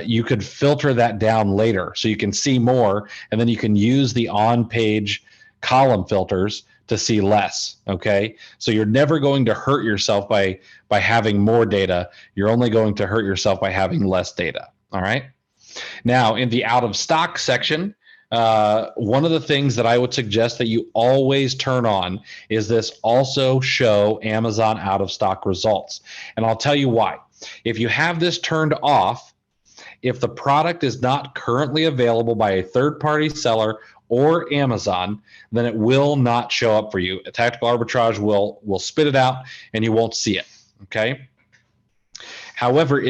You could filter that down later so you can see more, and then you can use the on-page column filters to see less. Okay, so you're never going to hurt yourself by having more data. You're only going to hurt yourself by having less data. All right. Now, in the out of stock section, one of the things that I would suggest that you always turn on is this also show Amazon out of stock results, and I'll tell you why. If you have this turned off, if the product is not currently available by a third-party seller or Amazon, then it will not show up for you. A tactical arbitrage will spit it out and you won't see it, okay? However,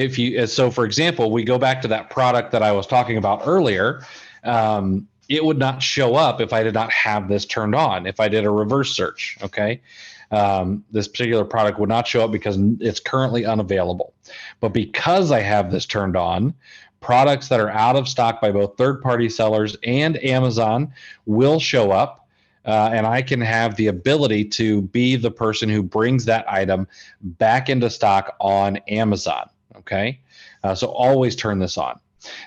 so for example, we go back to that product that I was talking about earlier, it would not show up if I did not have this turned on, if I did a reverse search, okay? This particular product would not show up because it's currently unavailable. But because I have this turned on, products that are out of stock by both third-party sellers and Amazon will show up, and I can have the ability to be the person who brings that item back into stock on Amazon, okay? So always turn this on.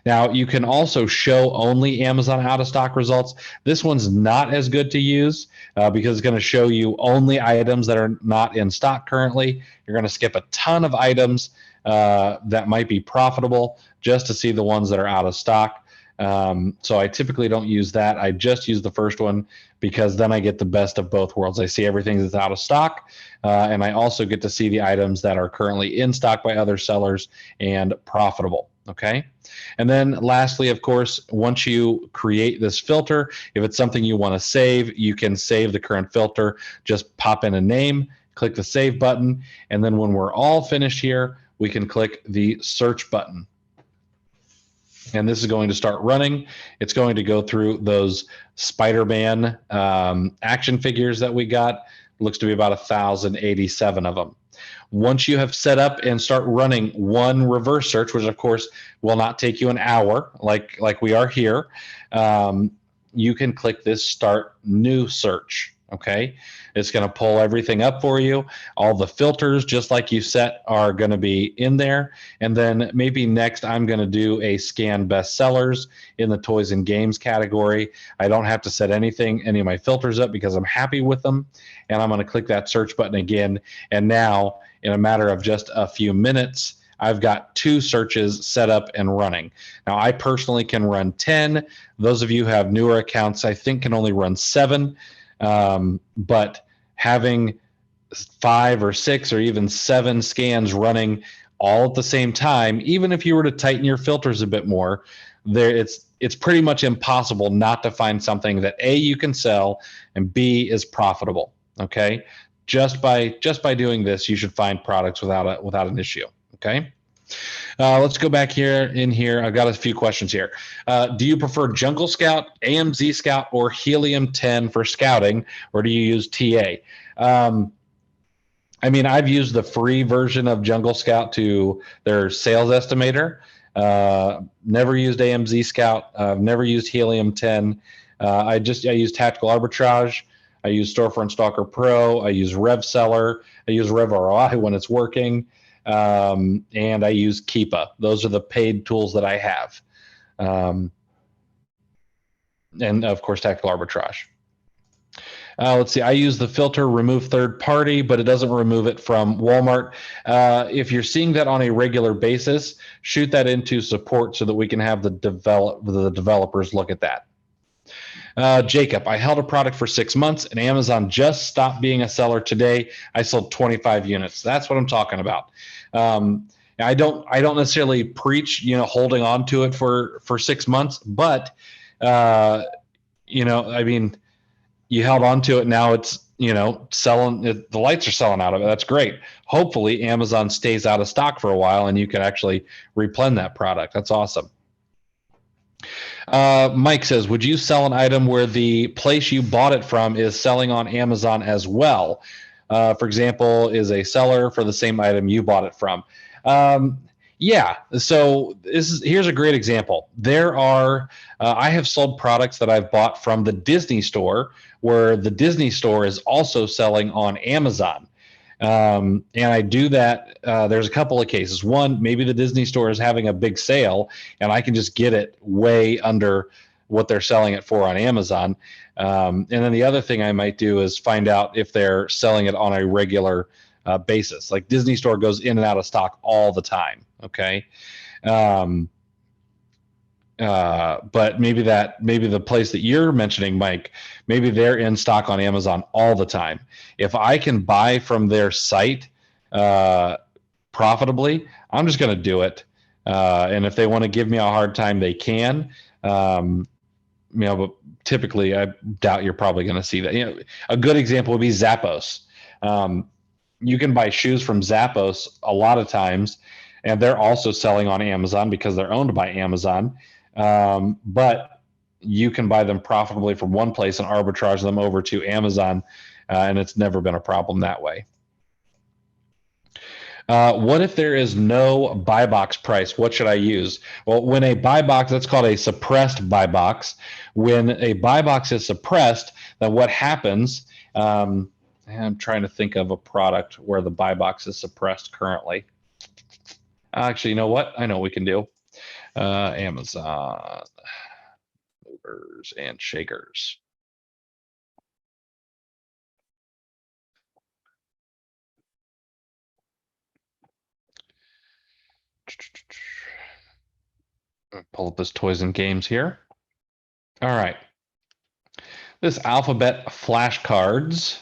Now, you can also show only Amazon out of stock results. This one's not as good to use because it's going to show you only items that are not in stock currently. You're going to skip a ton of items that might be profitable just to see the ones that are out of stock. So I typically don't use that. I just use the first one because then I get the best of both worlds. I see everything that's out of stock, and I also get to see the items that are currently in stock by other sellers and profitable. Okay. And then lastly, of course, once you create this filter, if it's something you want to save, you can save the current filter. Just pop in a name, click the save button, and then when we're all finished here, we can click the search button. And this is going to start running. It's going to go through those Spider-Man action figures that we got. Looks to be about 1,087 of them. Once you have set up and start running one reverse search, which of course will not take you an hour like we are here, you can click this start new search. Okay, it's going to pull everything up for you. All the filters, just like you set, are going to be in there. And then maybe next I'm going to do a scan bestsellers in the toys and games category. I don't have to set any of my filters up because I'm happy with them. And I'm going to click that search button again. And now, in a matter of just a few minutes, I've got 2 searches set up and running. Now, I personally can run 10. Those of you who have newer accounts, I think, can only run 7. But having 5 or 6 or even 7 scans running all at the same time, even if you were to tighten your filters a bit more, it's pretty much impossible not to find something that A, you can sell, and B, is profitable. Okay, just by doing this, you should find products without an issue. Okay. Let's go back here. I've got a few questions here. Do you prefer Jungle Scout, AMZ Scout, or Helium 10 for scouting, or do you use TA? I mean, I've used the free version of Jungle Scout to their sales estimator. Never used AMZ Scout. I've never used Helium 10. I use Tactical Arbitrage. I use Storefront Stalker Pro. I use RevSeller. I use RevROI when it's working. And I use KEEPA. Those are the paid tools that I have. And of course, Tactical Arbitrage. Let's see. I use the filter remove third party, but it doesn't remove it from Walmart. If you're seeing that on a regular basis, shoot that into support so that we can have the developers look at that. Jacob, I held a product for 6 months and Amazon just stopped being a seller today. I sold 25 units. That's what I'm talking about. I don't necessarily preach, holding on to it for 6 months, but I mean, you held on to it. Now it's, selling. The lights are selling out of it. That's great. Hopefully Amazon stays out of stock for a while and you can actually replenish that product. That's awesome. Mike says, would you sell an item where the place you bought it from is selling on Amazon as well? For example, is a seller for the same item you bought it from? Yeah. So here's a great example. There are, I have sold products that I've bought from the Disney store, where the Disney store is also selling on Amazon. And I do that. There's a couple of cases. One, maybe the Disney store is having a big sale and I can just get it way under what they're selling it for on Amazon. And then the other thing I might do is find out if they're selling it on a regular basis. Like Disney store goes in and out of stock all the time. Okay. But maybe the place that you're mentioning, Mike, maybe they're in stock on Amazon all the time. If I can buy from their site profitably, I'm just going to do it. And if they want to give me a hard time, they can. But typically, I doubt you're probably going to see that. A good example would be Zappos. You can buy shoes from Zappos a lot of times, and they're also selling on Amazon because they're owned by Amazon. But you can buy them profitably from one place and arbitrage them over to Amazon, and it's never been a problem that way. What if there is no buy box price? What should I use? Well, when a buy box, that's called a suppressed buy box. When a buy box is suppressed, then what happens? I'm trying to think of a product where the buy box is suppressed currently. Actually, you know what? I know what we can do. Amazon movers and shakers. Pull up this toys and games here. All right. This alphabet flashcards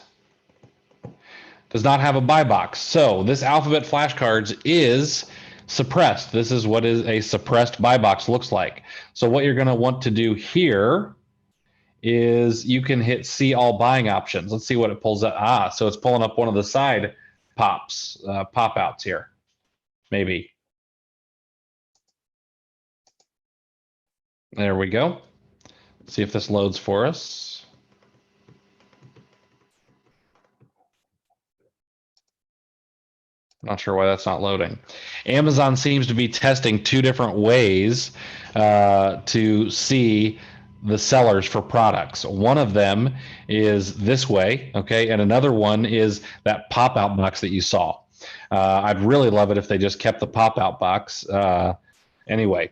does not have a buy box. So this alphabet flashcards is suppressed. This is what is a suppressed buy box looks like. So what you're going to want to do here is you can hit see all buying options. Let's see what it pulls up. So it's pulling up one of the side pop outs here. Maybe. There we go. Let's see if this loads for us. Not sure why that's not loading. Amazon seems to be testing two different ways to see the sellers for products. One of them is this way, okay, and another one is that pop-out box that you saw. I'd really love it if they just kept the pop-out box. Anyway,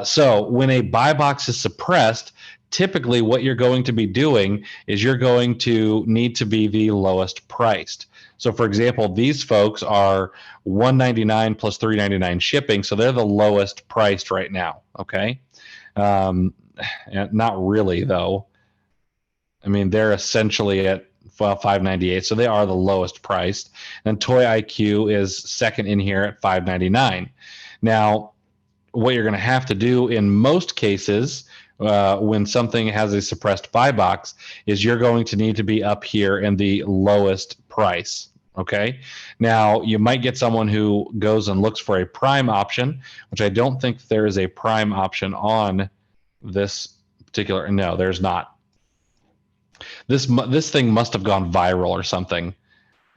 so when a buy box is suppressed, typically what you're going to be doing is you're going to need to be the lowest priced. So for example, these folks are $199 plus $399 shipping, so they're the lowest priced right now, okay? Not really though. I mean, they're essentially at $598, so they are the lowest priced. And Toy IQ is second in here at $599. Now, what you're going to have to do in most cases when something has a suppressed buy box is you're going to need to be up here in the lowest price. Okay. Now you might get someone who goes and looks for a prime option, which I don't think there is a prime option on this particular. No, there's not. This thing must have gone viral or something.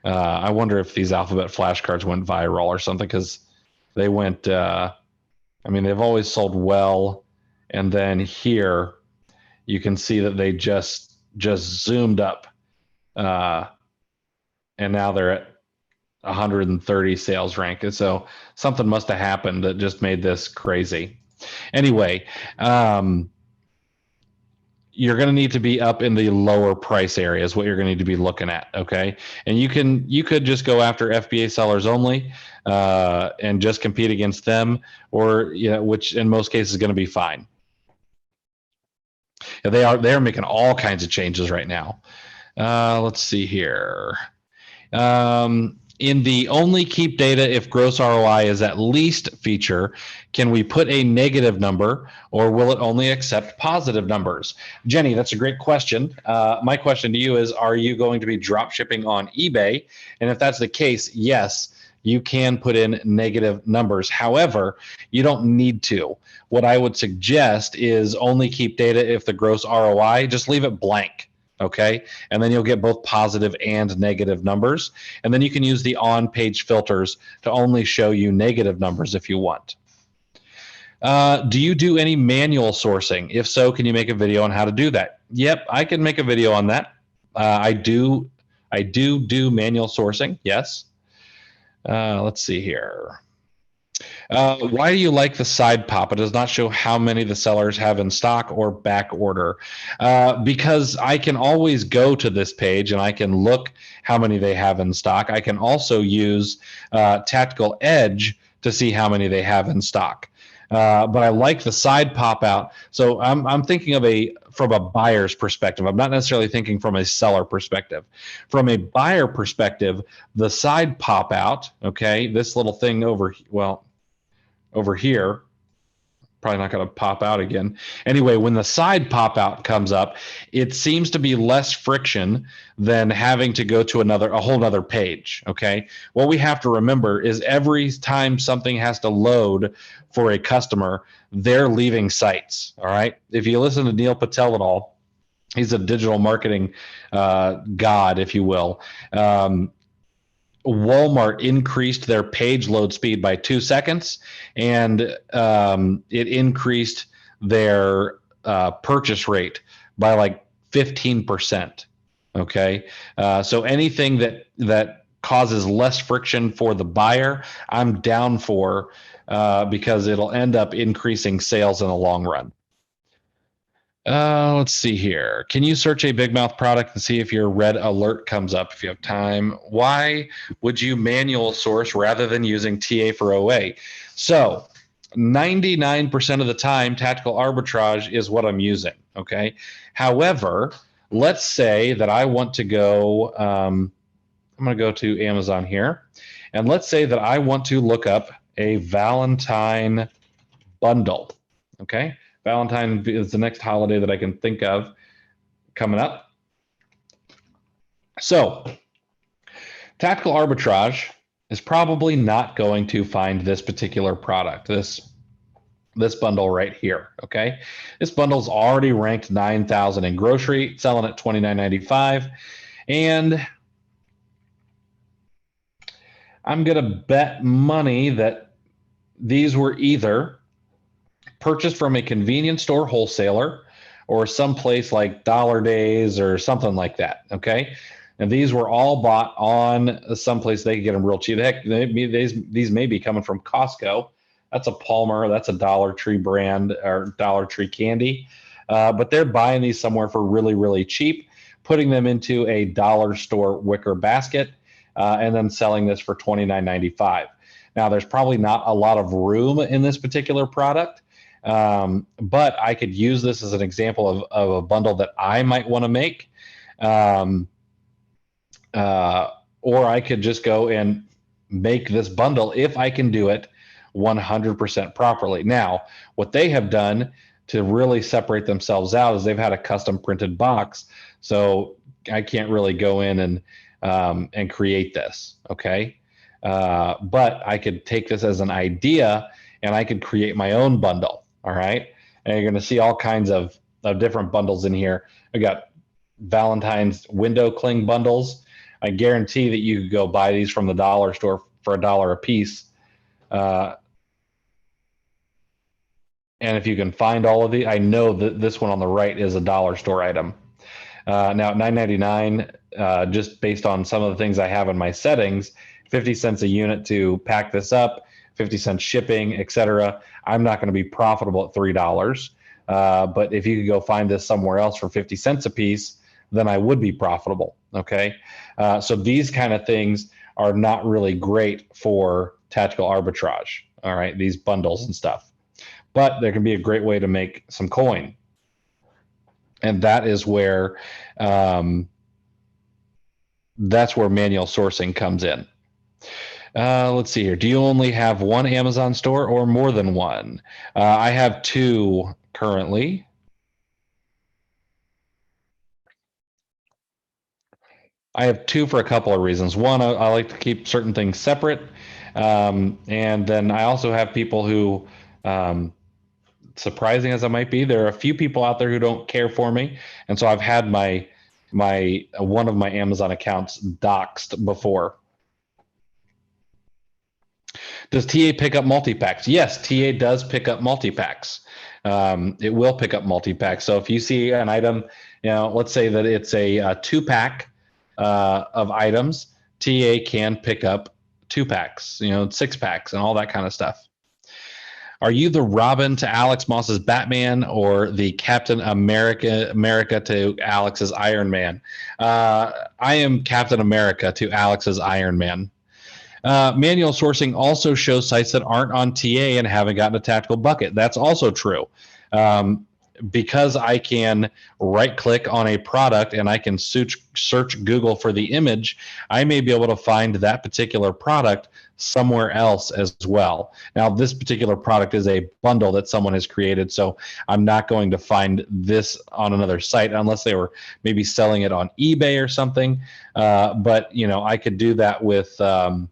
I wonder if these alphabet flashcards went viral or something, because they went. I mean, they've always sold well, and then here you can see that they just zoomed up, and now they're at 130 sales rank. And so something must have happened that just made this crazy. Anyway, you're going to need to be up in the lower price areas, what you're going to need to be looking at. Okay. And you could just go after FBA sellers only, and just compete against them, or, which in most cases is going to be fine. They're making all kinds of changes right now. Let's see here. In the only keep data if gross ROI is at least feature, can we put a negative number, or will it only accept positive numbers? Jenny, that's a great question. My question to you is, are you going to be drop shipping on eBay? And if that's the case, yes, you can put in negative numbers. However, you don't need to. What I would suggest is only keep data if the gross ROI, just leave it blank. Okay, and then you'll get both positive and negative numbers. And then you can use the on-page filters to only show you negative numbers if you want. Do you do any manual sourcing? If so, can you make a video on how to do that? Yep, I can make a video on that. I do manual sourcing, yes. Let's see here. Why do you like the side pop? It does not show how many the sellers have in stock or back order. Because I can always go to this page and I can look how many they have in stock. I can also use Tactical Edge to see how many they have in stock. But I like the side pop out. So I'm thinking of from a buyer's perspective. I'm not necessarily thinking from a seller perspective. From a buyer perspective, the side pop out, okay, this little thing over here, probably not going to pop out again. Anyway, when the side pop out comes up, it seems to be less friction than having to go to a whole nother page. Okay. What we have to remember is every time something has to load for a customer, they're leaving sites. All right. If you listen to Neil Patel at all, he's a digital marketing god, if you will. Walmart increased their page load speed by 2 seconds, and it increased their purchase rate by like 15%. Okay, so anything that causes less friction for the buyer, I'm down for, because it'll end up increasing sales in the long run. Let's see here. Can you search a big mouth product and see if your red alert comes up if you have time? Why would you manual source rather than using TA for OA? So 99% of the time, tactical arbitrage is what I'm using. Okay. However, let's say that I want to go, I'm going to go to Amazon here. And let's say that I want to look up a Valentine bundle. Okay. Valentine is the next holiday that I can think of coming up. So tactical arbitrage is probably not going to find this particular product, this bundle right here. Okay, this bundle's already ranked 9,000 in grocery, selling at $29.95, and I'm gonna bet money that these were either purchased from a convenience store wholesaler or someplace like Dollar Days or something like that. Okay, and these were all bought on someplace they could get them real cheap. Heck, these may be coming from Costco. That's a Palmer. That's a Dollar Tree brand or Dollar Tree candy. But they're buying these somewhere for really, really cheap, putting them into a dollar store wicker basket, and then selling this for $29.95. Now, there's probably not a lot of room in this particular product, but I could use this as an example of a bundle that I might want to make. Or I could just go and make this bundle if I can do it 100% properly. Now, what they have done to really separate themselves out is they've had a custom printed box. So I can't really go in and create this. Okay. But I could take this as an idea and I could create my own bundle. All right. And you're going to see all kinds of different bundles in here. I got Valentine's window cling bundles. I guarantee that you could go buy these from the dollar store for $1 a piece. And if you can find all of these, I know that this one on the right is a dollar store item. Now at $9.99, just based on some of the things I have in my settings, 50 cents a unit to pack this up, 50 cents shipping, etc. I'm not going to be profitable at $3. But if you could go find this somewhere else for 50 cents a piece, then I would be profitable. Okay. So these kind of things are not really great for tactical arbitrage. All right. These bundles and stuff, but there can be a great way to make some coin. And that is where, manual sourcing comes in. Let's see here. Do you only have one Amazon store or more than one? I have two currently. I have two for a couple of reasons. One, I like to keep certain things separate. And then I also have people who, surprising as I might be, there are a few people out there who don't care for me. And so I've had my one of my Amazon accounts doxed before. Does TA pick up multi-packs? Yes, TA does pick up multi-packs. It will pick up multi-packs. So if you see an item, let's say that it's a 2-pack of items, TA can pick up 2-packs, 6-packs, and all that kind of stuff. Are you the Robin to Alex Moss's Batman, or the Captain America to Alex's Iron Man? I am Captain America to Alex's Iron Man. Manual sourcing also shows sites that aren't on TA and haven't gotten a tactical bucket. That's also true. Because I can right click on a product and I can search Google for the image, I may be able to find that particular product somewhere else as well. Now, this particular product is a bundle that someone has created, so I'm not going to find this on another site unless they were maybe selling it on eBay or something. But I could do that with other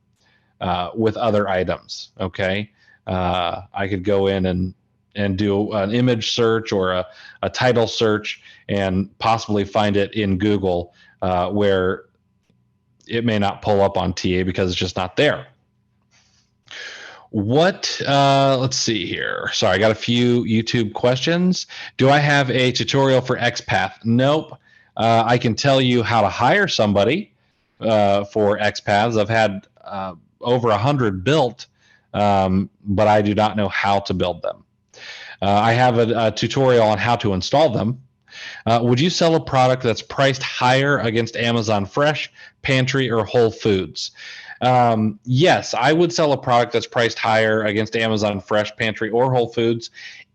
items. Okay, I could go in and do an image search or a title search and possibly find it in Google where it may not pull up on TA because it's just not there. Let's see here. Sorry, I got a few YouTube questions. Do I have a tutorial for XPath? Nope. I can tell you how to hire somebody for XPaths. I've had over 100 built, but I do not know how to build them. I have a tutorial on how to install them. Would you sell a product that's priced higher against Amazon Fresh, Pantry, or Whole Foods? Yes, I would sell a product that's priced higher against Amazon Fresh, Pantry, or Whole Foods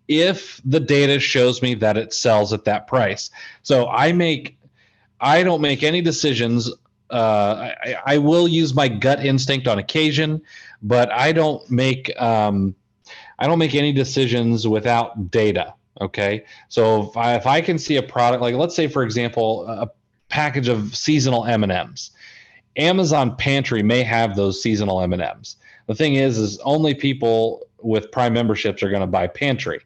if the data shows me that it sells at that price. So I don't make any decisions. I will use my gut instinct on occasion, but I don't make any decisions without data. Okay, so if I can see a product, like let's say for example a package of seasonal M&Ms, Amazon Pantry may have those seasonal M&Ms. The thing is only people with Prime memberships are going to buy Pantry.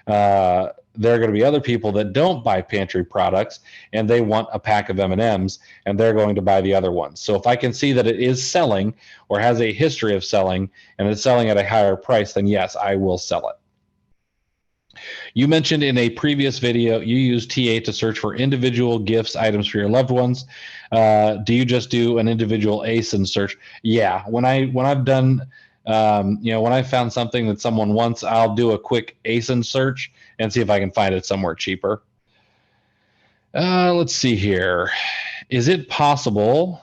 There are going to be other people that don't buy Pantry products and they want a pack of M&Ms and they're going to buy the other ones. So if I can see that it is selling or has a history of selling and it's selling at a higher price, then yes, I will sell it. You mentioned in a previous video you use TA to search for individual gifts, items for your loved ones. Do you just do an individual ASIN search? Yeah, when I've done when I found something that someone wants, I'll do a quick ASIN search and see if I can find it somewhere cheaper. Let's see here. Is it possible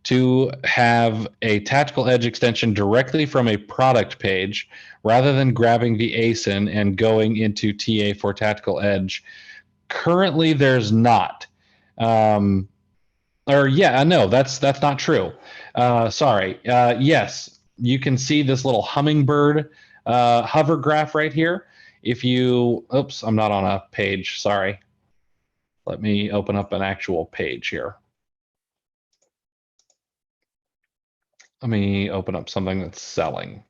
to have a Tactical Edge extension directly from a product page rather than grabbing the ASIN and going into TA for Tactical Edge? Currently, there's not. No, that's not true. Sorry. Yes, you can see this little hummingbird hover graph right here. If you, oops, I'm not on a page. Sorry. Let me open up an actual page here. Let me open up something that's selling.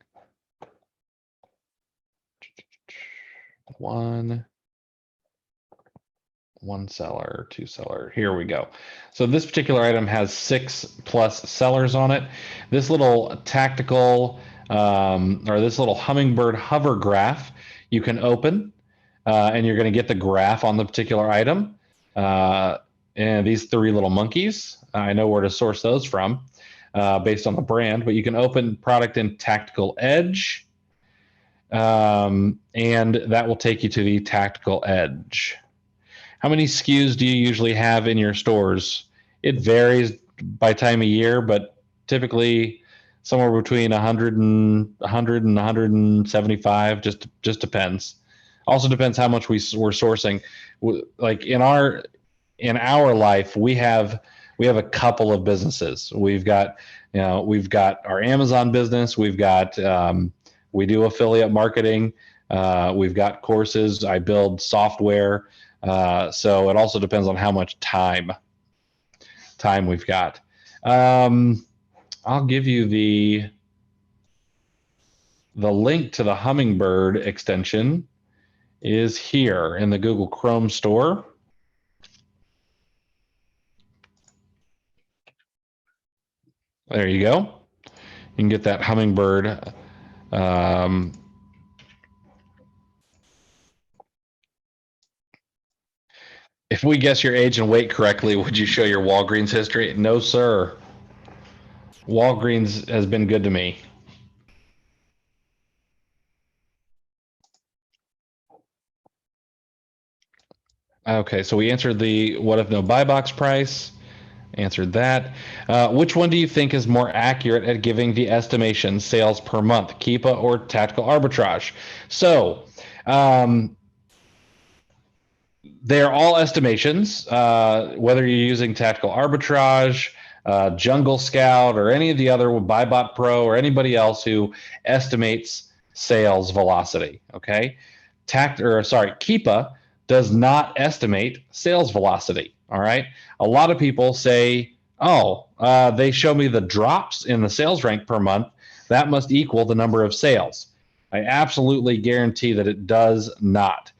One seller, 2 seller. Here we go. So this particular item has 6+ sellers on it. This little tactical or this little hummingbird hover graph you can open and you're going to get the graph on the particular item. And these 3 little monkeys, I know where to source those from based on the brand, but you can open product in Tactical Edge And that will take you to the Tactical Edge. How many SKUs do you usually have in your stores? It varies by time of year, but typically somewhere between 100 and 175. Just depends. Also depends how much we're sourcing. Like in our life, we have a couple of businesses. We've got our Amazon business. We've got we do affiliate marketing. We've got courses. I build software. So it also depends on how much time we've got. I'll give you the link to the Hummingbird extension is here in the Google Chrome store. There you go. You can get that Hummingbird. If we guess your age and weight correctly, would you show your Walgreens history? No, sir. Walgreens has been good to me. Okay, so we answered the what if no buy box price. Answered that. Which one do you think is more accurate at giving the estimation sales per month, KEEPA or Tactical Arbitrage? So they're all estimations, whether you're using Tactical Arbitrage, Jungle Scout, or any of the other BuyBot Pro or anybody else who estimates sales velocity. Okay, KEEPA does not estimate sales velocity. All right, a lot of people say, "Oh, they show me the drops in the sales rank per month. That must equal the number of sales." I absolutely guarantee that it does not.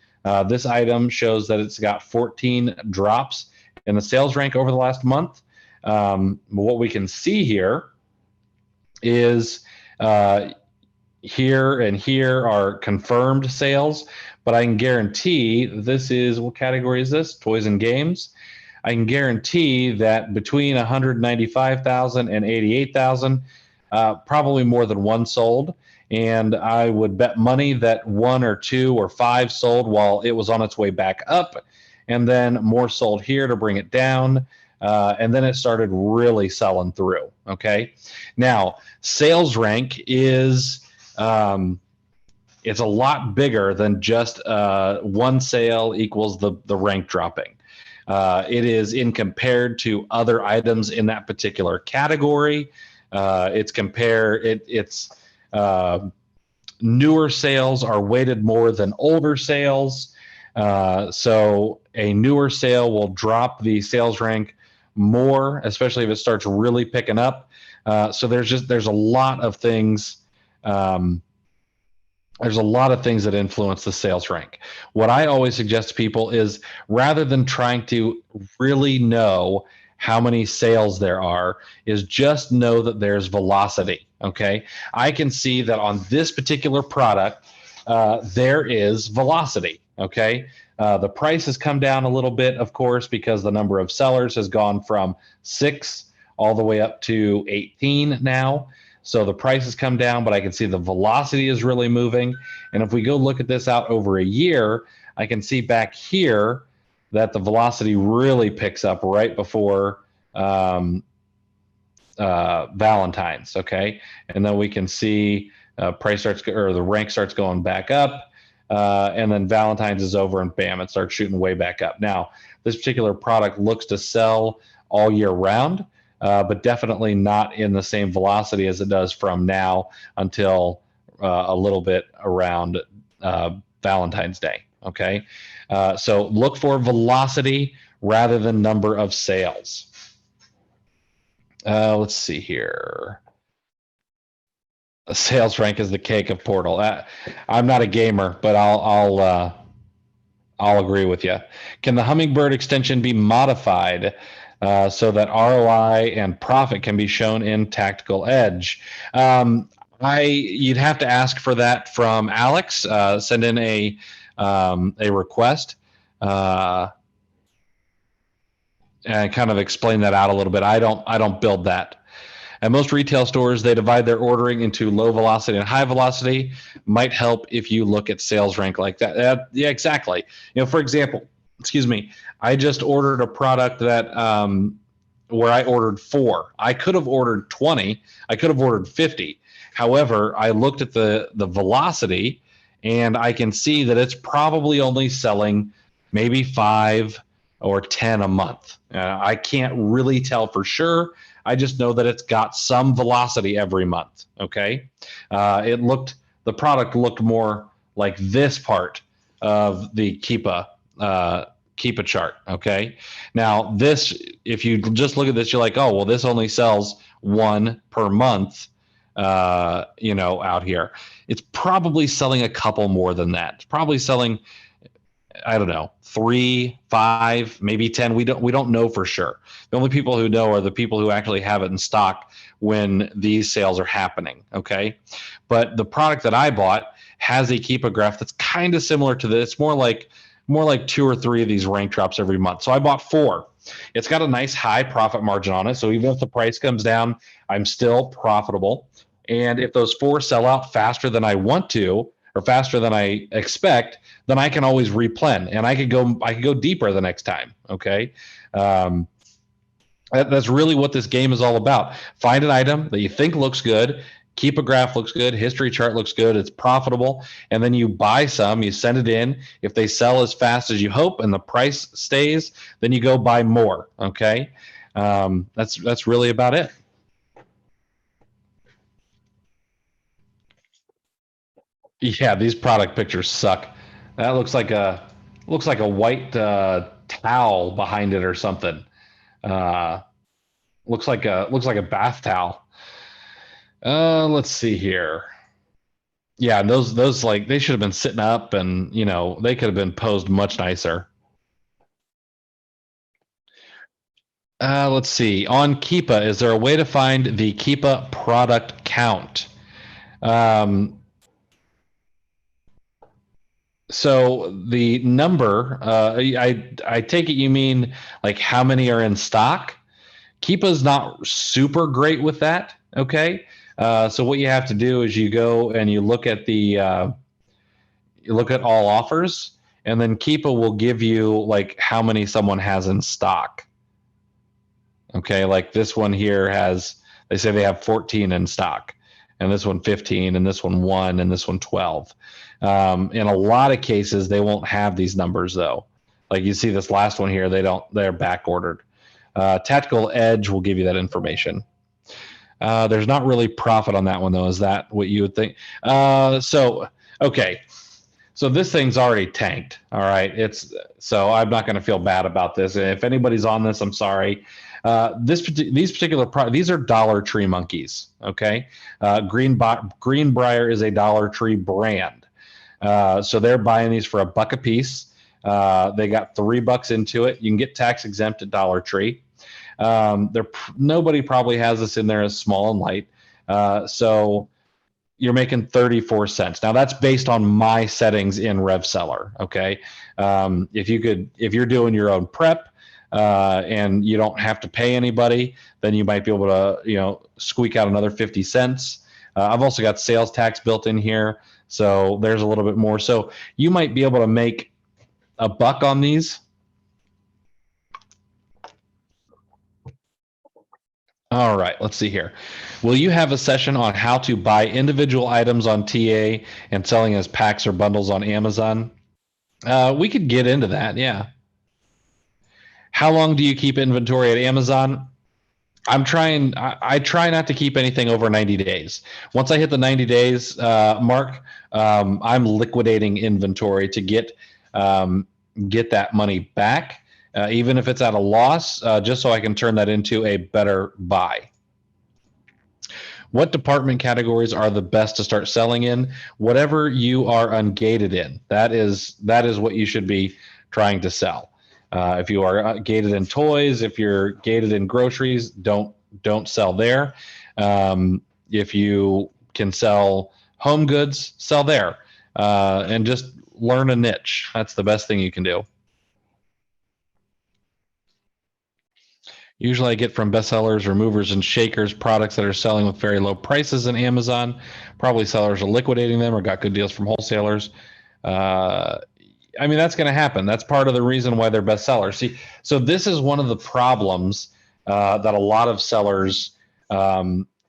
This item shows that it's got 14 drops in the sales rank over the last month. What we can see here is here and here are confirmed sales, but I can guarantee this is, what category is this? Toys and games. I can guarantee that between 195,000 and 88,000, probably more than one sold. And I would bet money that 1 or 2 or 5 sold while it was on its way back up, and then more sold here to bring it down. And then it started really selling through. Okay. Now, sales rank is it's a lot bigger than just one sale equals the rank dropping. It is in compared to other items in that particular category. It's newer sales are weighted more than older sales. So a newer sale will drop the sales rank more, especially if it starts really picking up. So there's a lot of things. There's a lot of things that influence the sales rank. What I always suggest to people is, rather than trying to really know how many sales there are, is just know that there's velocity. Okay, I can see that on this particular product, there is velocity. Okay, the price has come down a little bit, of course, because the number of sellers has gone from 6 all the way up to 18 now. So the price has come down, but I can see the velocity is really moving. And if we go look at this out over a year, I can see back here that the velocity really picks up right before Valentine's. Okay, and then we can see price starts, or the rank starts going back up, and then Valentine's is over, and bam, it starts shooting way back up. Now, this particular product looks to sell all year round, but definitely not in the same velocity as it does from now until a little bit around Valentine's Day. Okay, so look for velocity rather than number of sales. Let's see here. A sales rank is the cake of Portal. I'm not a gamer, but I'll agree with you. Can the Hummingbird extension be modified so that ROI and profit can be shown in Tactical Edge? You'd have to ask for that from Alex. Send in a request and kind of explain that out a little bit. I don't build that. At most retail stores, they divide their ordering into low velocity and high velocity. Might help if you look at sales rank like that. Yeah, exactly. For example, excuse me, I just ordered a product that where I ordered 4. I could have ordered 20. I could have ordered 50. However, I looked at the velocity, and I can see that it's probably only selling maybe 5 or 10 a month. I can't really tell for sure. I just know that it's got some velocity every month. Okay, the product looked more like this part of the KEEPA chart. Okay, now this, if you just look at this, you're like, oh well, this only sells 1 per month. Out here, it's probably selling a couple more than that. It's probably selling, I don't know, 3, 5, maybe 10. We don't know for sure. The only people who know are the people who actually have it in stock when these sales are happening. Okay, but the product that I bought has a KEEPA graph that's kind of similar to this. It's more like 2 or 3 of these rank drops every month. So I bought 4. It's got a nice high profit margin on it. So even if the price comes down, I'm still profitable. And if those 4 sell out faster than I want to, or faster than I expect, then I can always replen, and I could go deeper the next time. Okay, that's really what this game is all about. Find an item that you think looks good, KEEPA graph looks good, history chart looks good, it's profitable, and then you buy some, you send it in. If they sell as fast as you hope and the price stays, then you go buy more. Okay, that's really about it. Yeah, these product pictures suck. That looks like a white towel behind it or something. Uh, looks like a bath towel. Let's see here. Yeah, those like they should have been sitting up, and they could have been posed much nicer. Let's see. On KEEPA, is there a way to find the KEEPA product count? Um, So the number, I take it you mean like how many are in stock. Keepa's not super great with that. Okay, so what you have to do is you go and you look at you look at all offers, and then Keepa will give you like how many someone has in stock. Okay, like this one here has, they say they have 14 in stock, and this one 15, and this one 1, and this one 12. In a lot of cases, they won't have these numbers though. Like you see this last one here, they're back ordered. Tactical Edge will give you that information. There's not really profit on that one though. Is that what you would think? Okay. So this thing's already tanked. All right. So I'm not going to feel bad about this. If anybody's on this, I'm sorry. These particular products, these are Dollar Tree monkeys. Okay. Greenbrier is a Dollar Tree brand. So they're buying these for $1 a piece. They got $3 into it. You can get tax exempt at Dollar Tree. Nobody probably has this in there as small and light. So you're making 34 cents. Now that's based on my settings in RevSeller. Okay. If you're doing your own prep, and you don't have to pay anybody, then you might be able to, squeak out another 50 cents. I've also got sales tax built in here, so there's a little bit more. So you might be able to make $1 on these. All right, let's see here. Will you have a session on how to buy individual items on TA and selling as packs or bundles on Amazon? We could get into that, yeah. How long do you keep inventory at Amazon? I try not to keep anything over 90 days. Once I hit the 90 days mark, I'm liquidating inventory to get that money back, even if it's at a loss, just so I can turn that into a better buy. What department categories are the best to start selling in? Whatever you are ungated in, that is what you should be trying to sell. If you are gated in toys, if you're gated in groceries, don't sell there. If you can sell home goods, sell there, and just learn a niche. That's the best thing you can do. Usually I get from bestsellers or movers and shakers products that are selling with very low prices in Amazon. Probably sellers are liquidating them or got good deals from wholesalers. Uh, I mean, that's going to happen. That's part of the reason why they're bestsellers. See, so this is one of the problems that a lot of sellers,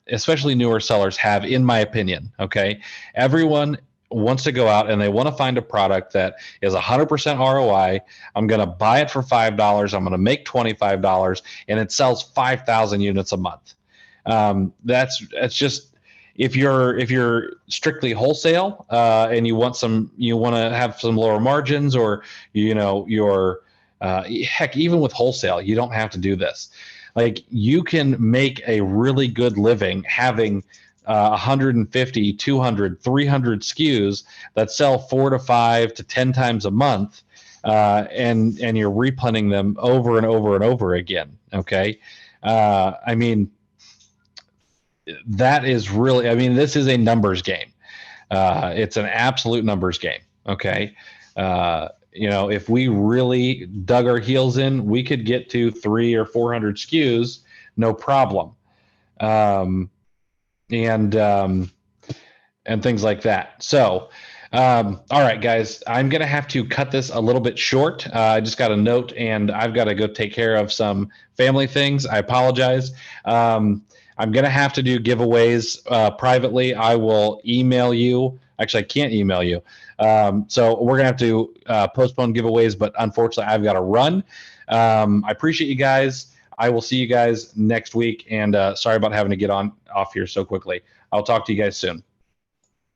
especially newer sellers, have, in my opinion. Okay, everyone wants to go out and they want to find a product that is 100% ROI. I'm going to buy it for $5. I'm going to make $25, and it sells 5,000 units a month. That's just, if you're strictly wholesale and you want to have some lower margins, or you're heck, even with wholesale, you don't have to do this. Like, you can make a really good living having 150, 200, 300 SKUs that sell 4 to 5 to 10 times a month, and you're replenishing them over and over and over again. Okay, I mean, that is really, I mean, this is a numbers game. It's an absolute numbers game. Okay. If we really dug our heels in, we could get to 300 or 400 SKUs, no problem. And things like that. So, all right, guys, I'm going to have to cut this a little bit short. I just got a note and I've got to go take care of some family things. I apologize. I'm going to have to do giveaways privately. I will email you. Actually, I can't email you. So we're going to have to postpone giveaways, but unfortunately, I've got to run. I appreciate you guys. I will see you guys next week. And sorry about having to get off here so quickly. I'll talk to you guys soon.